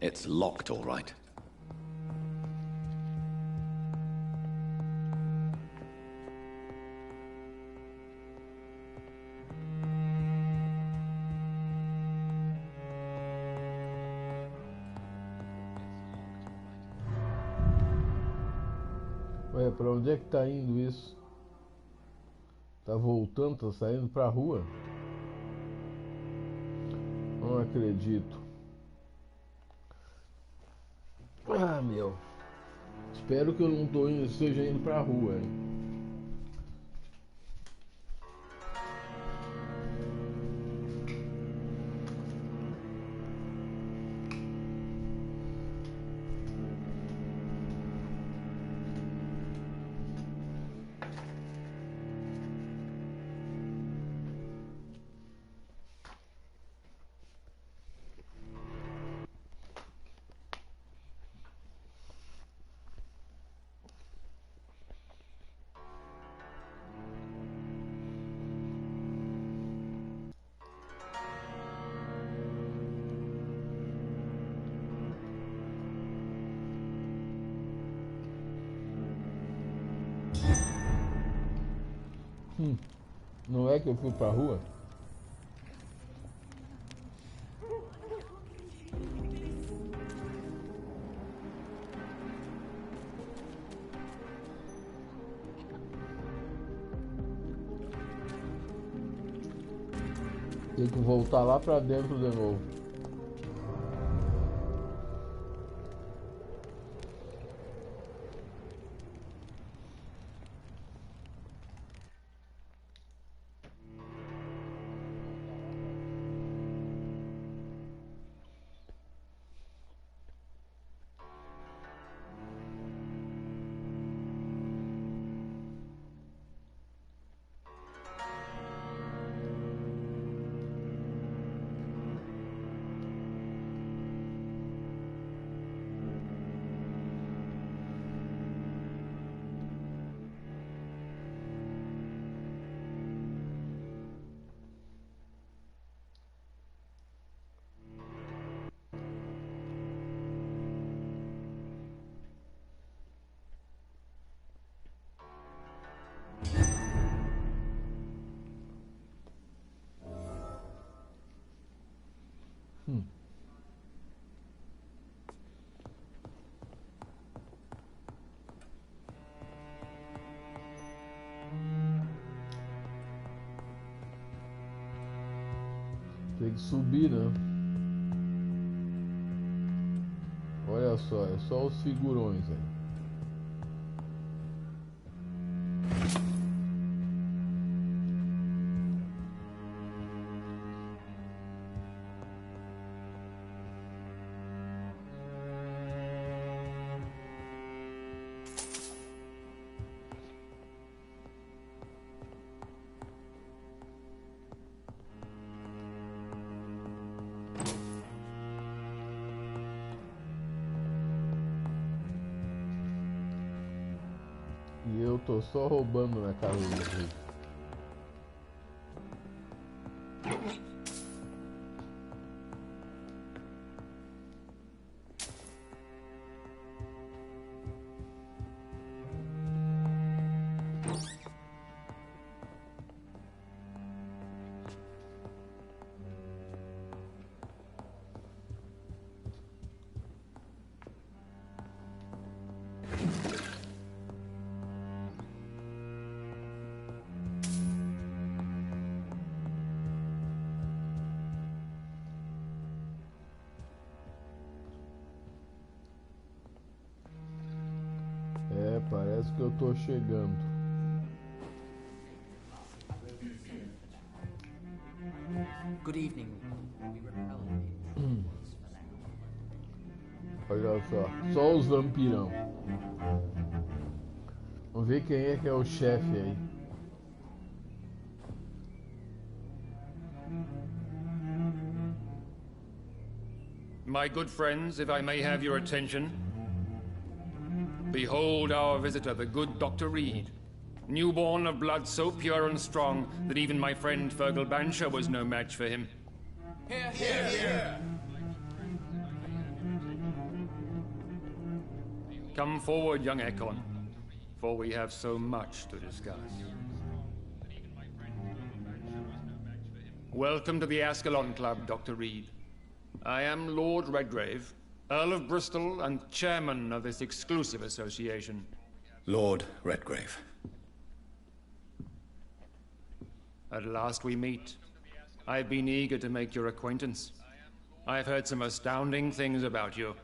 It's locked, all right. Ué, pra onde é que tá indo isso? Tá voltando, tá saindo pra rua? Não acredito. Ah, meu. Espero que eu não esteja indo pra rua, hein? Não é que eu fui pra rua? Tem que voltar lá pra dentro de novo. Tem que subir, né? Olha só, é só os figurões aí. E eu tô só roubando na casa do rei. Parece que eu tô chegando. Good evening. Olha só os vampirão. Vamos ver quem é que é o chefe aí. My good friends, if I may have your attention. Behold our visitor, the good Dr. Reed. Newborn of blood so pure and strong that even my friend Fergal Bansher was no match for him. Here, here, here. Come forward, young Ekon, for we have so much to discuss. Welcome to the Ascalon Club, Dr. Reed. I am Lord Redgrave, Earl of Bristol and chairman of this exclusive association. Lord Redgrave. At last we meet. I've been eager to make your acquaintance. I've heard some astounding things about you.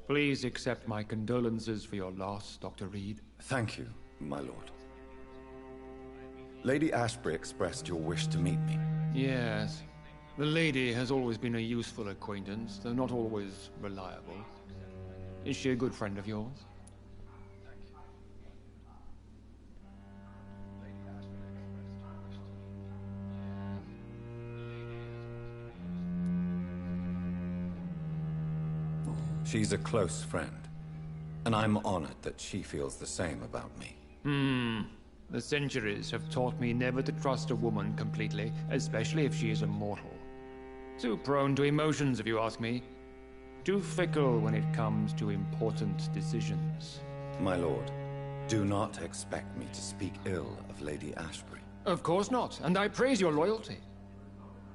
Please accept my condolences for your loss, Dr. Reed. Thank you, my lord. Lady Ashbury expressed your wish to meet me. Yes. The lady has always been a useful acquaintance, though not always reliable. Is she a good friend of yours? She's a close friend, and I'm honored that she feels the same about me. The centuries have taught me never to trust a woman completely, especially if she is a mortal. Too prone to emotions, if you ask me. Too fickle when it comes to important decisions. My lord, Do not expect me to speak ill of Lady Ashbury. Of course not, and I praise your loyalty.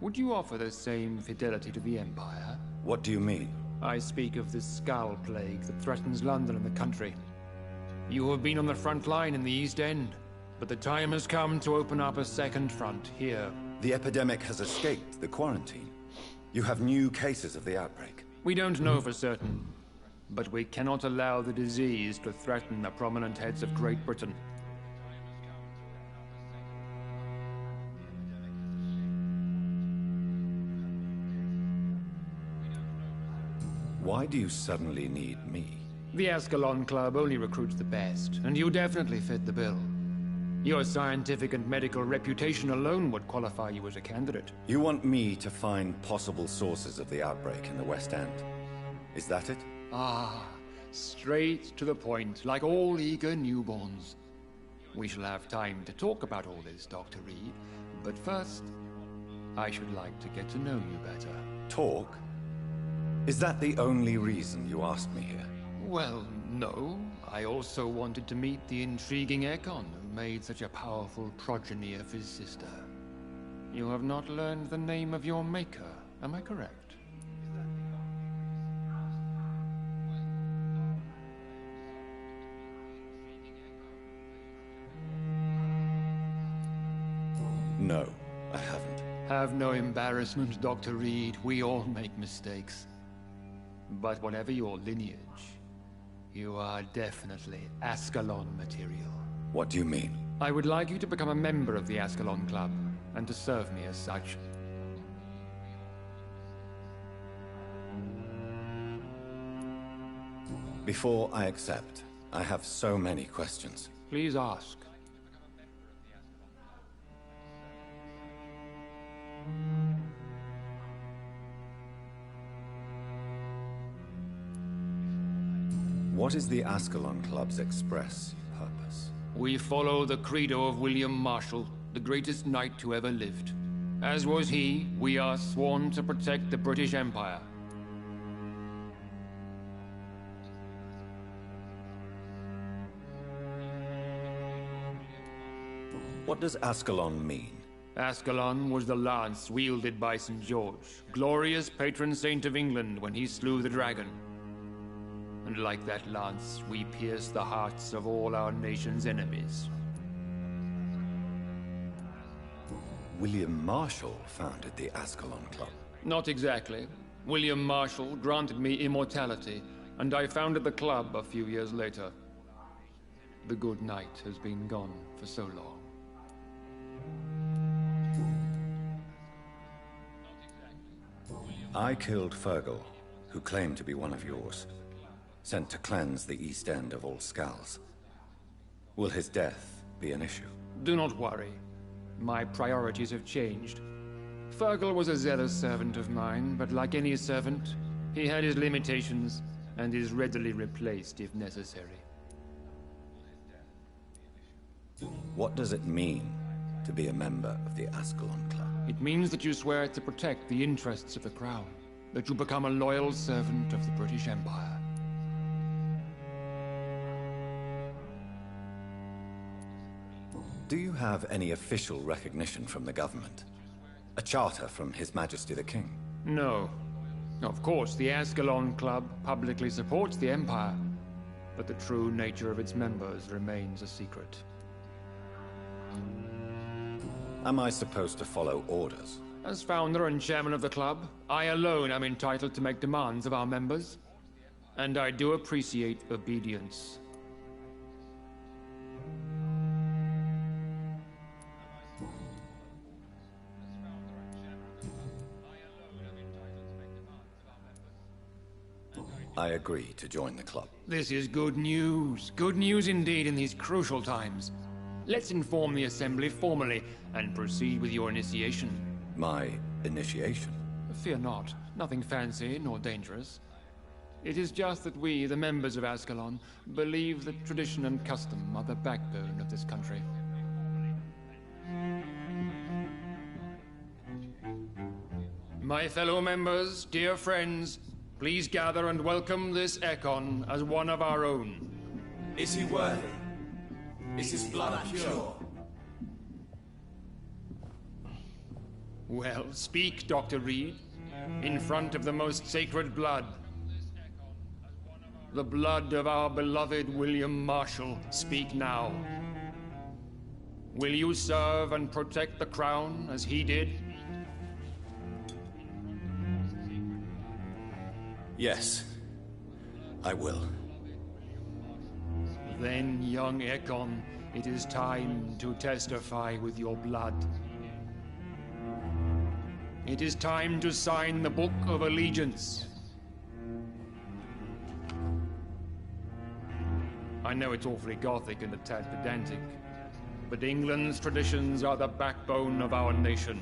Would you offer the same fidelity to the Empire? What do you mean? I speak of the Skull Plague that threatens London and the country. You have been on the front line in the East End, but the time has come to open up a second front here. The epidemic has escaped the quarantine. You have new cases of the outbreak. We don't know for certain, but we cannot allow the disease to threaten the prominent heads of Great Britain. Why do you suddenly need me? The Ascalon Club only recruits the best, and you definitely fit the bill. Your scientific and medical reputation alone would qualify you as a candidate. You want me to find possible sources of the outbreak in the West End? Is that it? Ah, straight to the point, like all eager newborns. We shall have time to talk about all this, Dr. Reed, but first, I should like to get to know you better. Talk? Is that the only reason you asked me here? Well, no. I also wanted to meet the intriguing Ekon who made such a powerful progeny of his sister. You have not learned the name of your maker, am I correct? No, I haven't. Have no embarrassment, Dr. Reed. We all make mistakes. But whatever your lineage, you are definitely Ascalon material. What do you mean? I would like you to become a member of the Ascalon Club, and to serve me as such. Before I accept, I have so many questions. Please ask. What is the Ascalon Club's express purpose? We follow the credo of William Marshall, the greatest knight who ever lived. As was he, we are sworn to protect the British Empire. What does Ascalon mean? Ascalon was the lance wielded by St. George, glorious patron saint of England when he slew the dragon. And like that lance, we pierce the hearts of all our nation's enemies. William Marshall founded the Ascalon Club. Not exactly. William Marshall granted me immortality, and I founded the club a few years later. The good knight has been gone for so long. I killed Fergal, who claimed to be one of yours. Sent to cleanse the East End of all skulls. Will his death be an issue? Do not worry. My priorities have changed. Fergal was a zealous servant of mine, but like any servant, he had his limitations and is readily replaced if necessary. What does it mean to be a member of the Ascalon Club? It means that you swear to protect the interests of the Crown, that you become a loyal servant of the British Empire. Do you have any official recognition from the government? A charter from His Majesty the King? No. Of course, the Ascalon Club publicly supports the Empire, but the true nature of its members remains a secret. Am I supposed to follow orders? As founder and chairman of the club, I alone am entitled to make demands of our members, and I do appreciate obedience. I agree to join the club. This is good news. Good news indeed in these crucial times. Let's inform the Assembly formally and proceed with your initiation. My initiation? Fear not. Nothing fancy nor dangerous. It is just that we, the members of Ascalon, believe that tradition and custom are the backbone of this country. My fellow members, dear friends, please gather and welcome this Ekon as one of our own. Is he worthy? Is his blood pure? Well, speak, Dr. Reed, in front of the most sacred blood. The blood of our beloved William Marshall. Speak now. Will you serve and protect the crown as he did? Yes, I will. Then, young Ekon, it is time to testify with your blood. It is time to sign the Book of Allegiance. I know it's awfully gothic and a tad pedantic, but England's traditions are the backbone of our nation.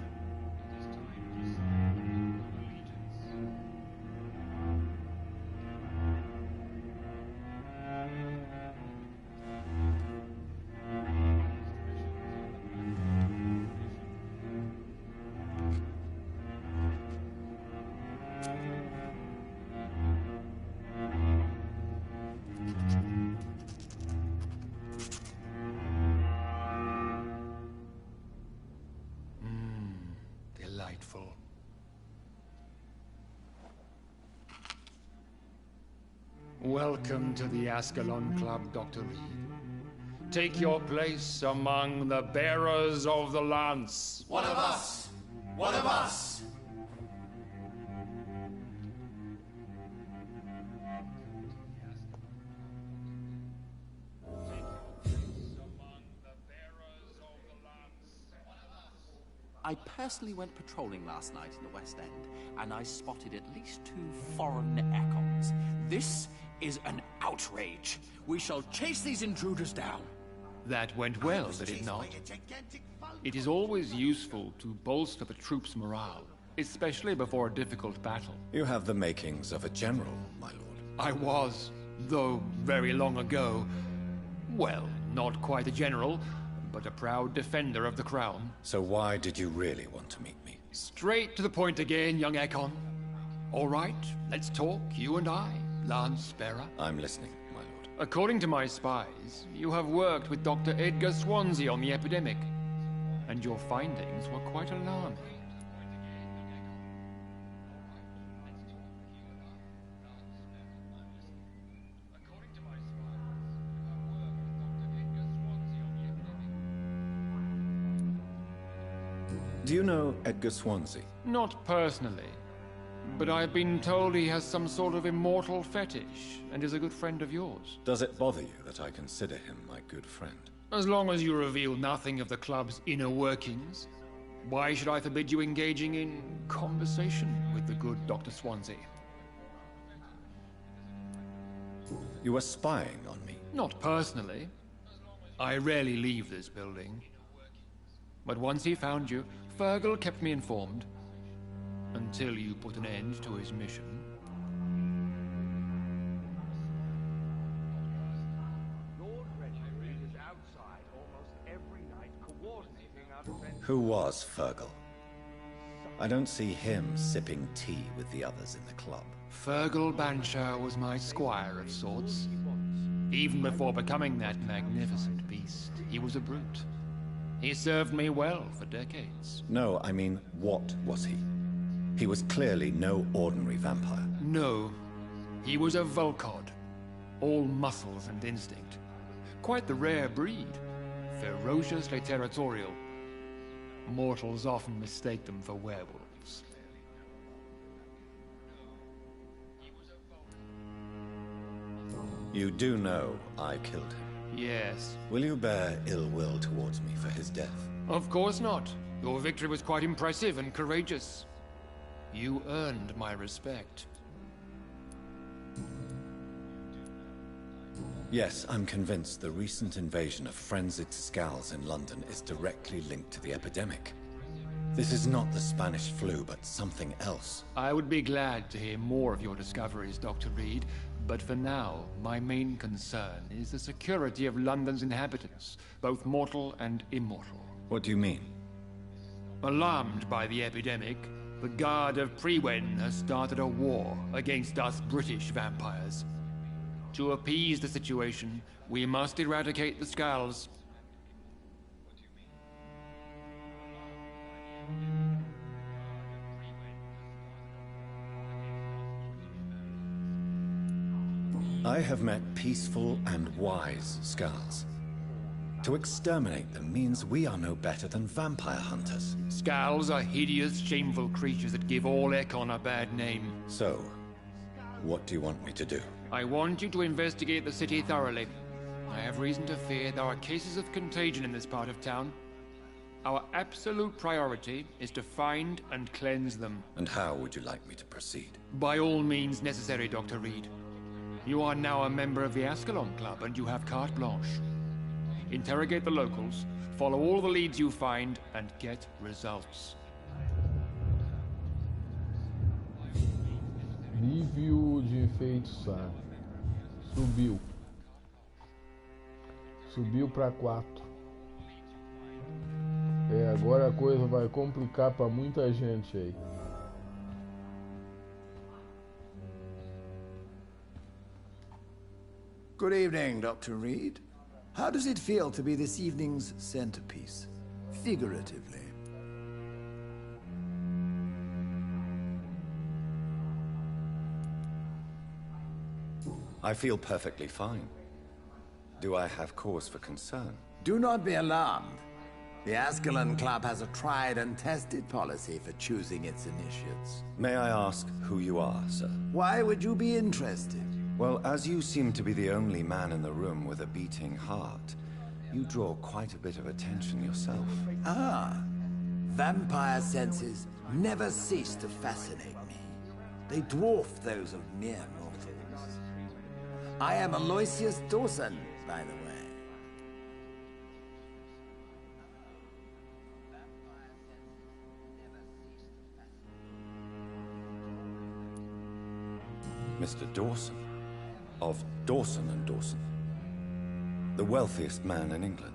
Delightful. Welcome to the Ascalon Club, Dr. Reed. Take your place among the bearers of the lance. One of us! One of us! I personally went patrolling last night in the West End, and I spotted at least 2 foreign Ekons. This is an outrage. We shall chase these intruders down. That went well, did it not? It is always useful to bolster the troops' morale, especially before a difficult battle. You have the makings of a general, my lord. I was, though very long ago. Well, not quite a general, but a proud defender of the crown. So why did you really want to meet me? Straight to the point again, young Ekon. All right, let's talk, you and I, Lance Bearer. I'm listening, my lord. According to my spies, you have worked with Dr. Edgar Swansea on the epidemic, and your findings were quite alarming. Do you know Edgar Swansea? Not personally, but I've been told he has some sort of immortal fetish and is a good friend of yours. Does it bother you that I consider him my good friend? As long as you reveal nothing of the club's inner workings, why should I forbid you engaging in conversation with the good Dr. Swansea? You were spying on me? Not personally. I rarely leave this building. But once he found you, Fergal kept me informed. Until you put an end to his mission. Who was Fergal? I don't see him sipping tea with the others in the club. Fergal Banshire was my squire of sorts. Even before becoming that magnificent beast, he was a brute. He served me well for decades. No, I mean, what was he? He was clearly no ordinary vampire. No. He was a Volcod. All muscles and instinct. Quite the rare breed. Ferociously territorial. Mortals often mistake them for werewolves. You do know I killed him? Yes. Will you bear ill will towards me for his death? Of course not. Your victory was quite impressive and courageous. You earned my respect. Yes, I'm convinced the recent invasion of frenzied Scals in London is directly linked to the epidemic. This is not the Spanish flu, but something else. I would be glad to hear more of your discoveries, Dr. Reed, but for now, my main concern is the security of London's inhabitants, both mortal and immortal. What do you mean? Alarmed by the epidemic, the Guard of Prewen has started a war against us British vampires. To appease the situation, we must eradicate the Scals, I have met peaceful and wise Skulls. To exterminate them means we are no better than vampire hunters. Skulls are hideous, shameful creatures that give all Ekon a bad name. So, what do you want me to do? I want you to investigate the city thoroughly. I have reason to fear there are cases of contagion in this part of town. Our absolute priority is to find and cleanse them. And how would you like me to proceed? By all means necessary, Dr. Reed. You are now a member of the Ascalon Club, and you have carte blanche. Interrogate the locals, follow all the leads you find, and get results. Nível de enfeitiçar. Subiu. Subiu para 4. Agora a coisa vai complicar para muita gente aí. Good evening, Dr. Reed. How does it feel to be this evening's centerpiece, figuratively? I feel perfectly fine. Do I have cause for concern? Do not be alarmed. The Ascalon Club has a tried and tested policy for choosing its initiates. May I ask who you are, sir? Why would you be interested? Well, as you seem to be the only man in the room with a beating heart, you draw quite a bit of attention yourself. Ah, vampire senses never cease to fascinate me. They dwarf those of mere mortals. I am Aloysius Dawson, by the way. Mr. Dawson, of Dawson and Dawson, the wealthiest man in England.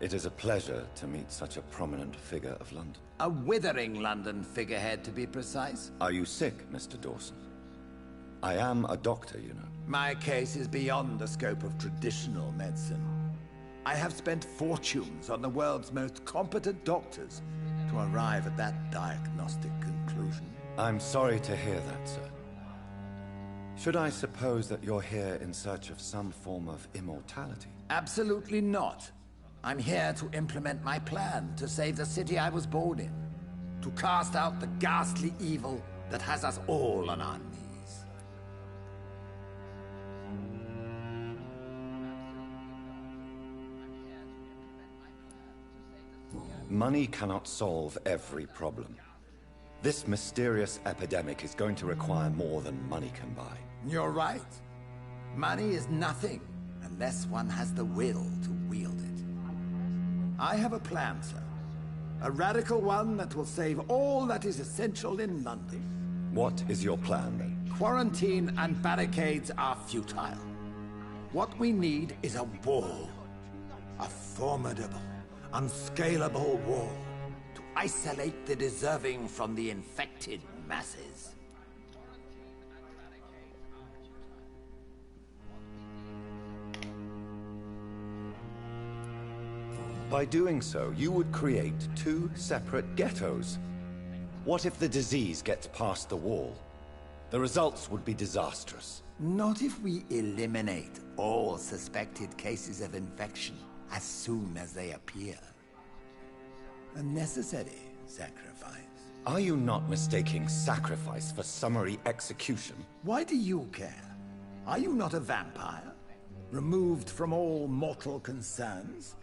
It is a pleasure to meet such a prominent figure of London. A withering London figurehead, to be precise. Are you sick, Mr. Dawson? I am a doctor, you know. My case is beyond the scope of traditional medicine. I have spent fortunes on the world's most competent doctors to arrive at that diagnostic conclusion. I'm sorry to hear that, sir. Should I suppose that you're here in search of some form of immortality? Absolutely not. I'm here to implement my plan to save the city I was born in. To cast out the ghastly evil that has us all on our knees. Money cannot solve every problem. This mysterious epidemic is going to require more than money can buy. You're right. Money is nothing unless one has the will to wield it. I have a plan, sir. A radical one that will save all that is essential in London. What is your plan, then? Quarantine and barricades are futile. What we need is a wall. A formidable, unscalable wall to isolate the deserving from the infected masses. By doing so, you would create two separate ghettos. What if the disease gets past the wall? The results would be disastrous. Not if we eliminate all suspected cases of infection as soon as they appear. A necessary sacrifice. Are you not mistaking sacrifice for summary execution? Why do you care? Are you not a vampire? Removed from all mortal concerns?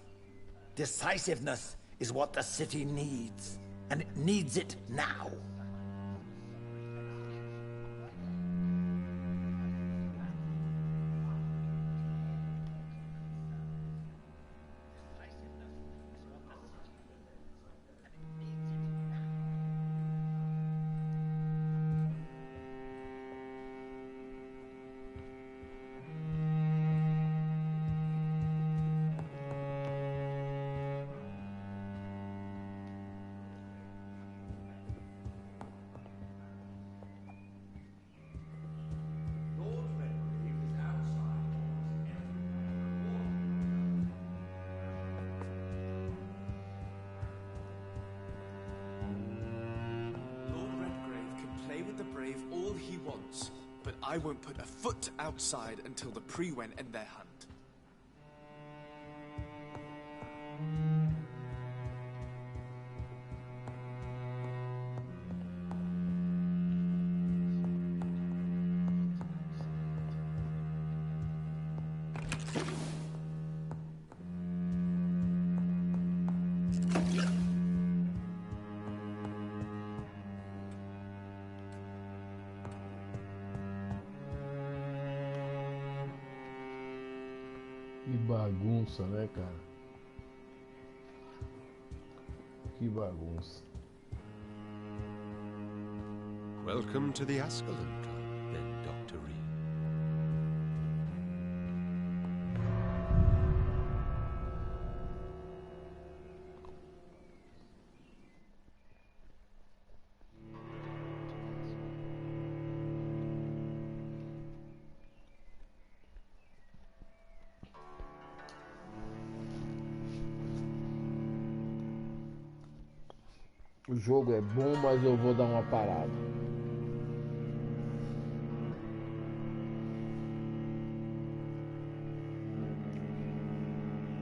Decisiveness is what the city needs, and it needs it now. wants, but I won't put a foot outside until the Pre-Wen end their hunt. Que bagunça, né, cara? Que bagunça. Welcome to the Ascalon Club, then, Dr. Reed. O jogo é bom, mas eu vou dar uma parada.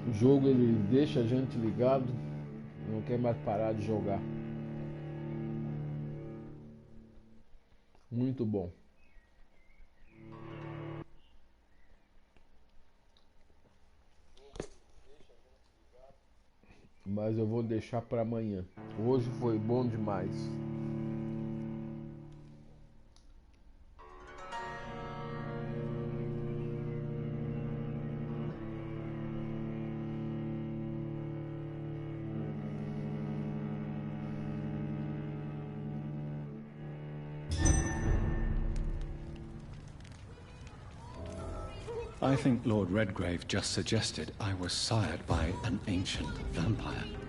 O jogo ele deixa a gente ligado, não quer mais parar de jogar. Muito bom. Mas eu vou deixar para amanhã. Hoje foi bom demais. I think Lord Redgrave just suggested I was sired by an ancient vampire.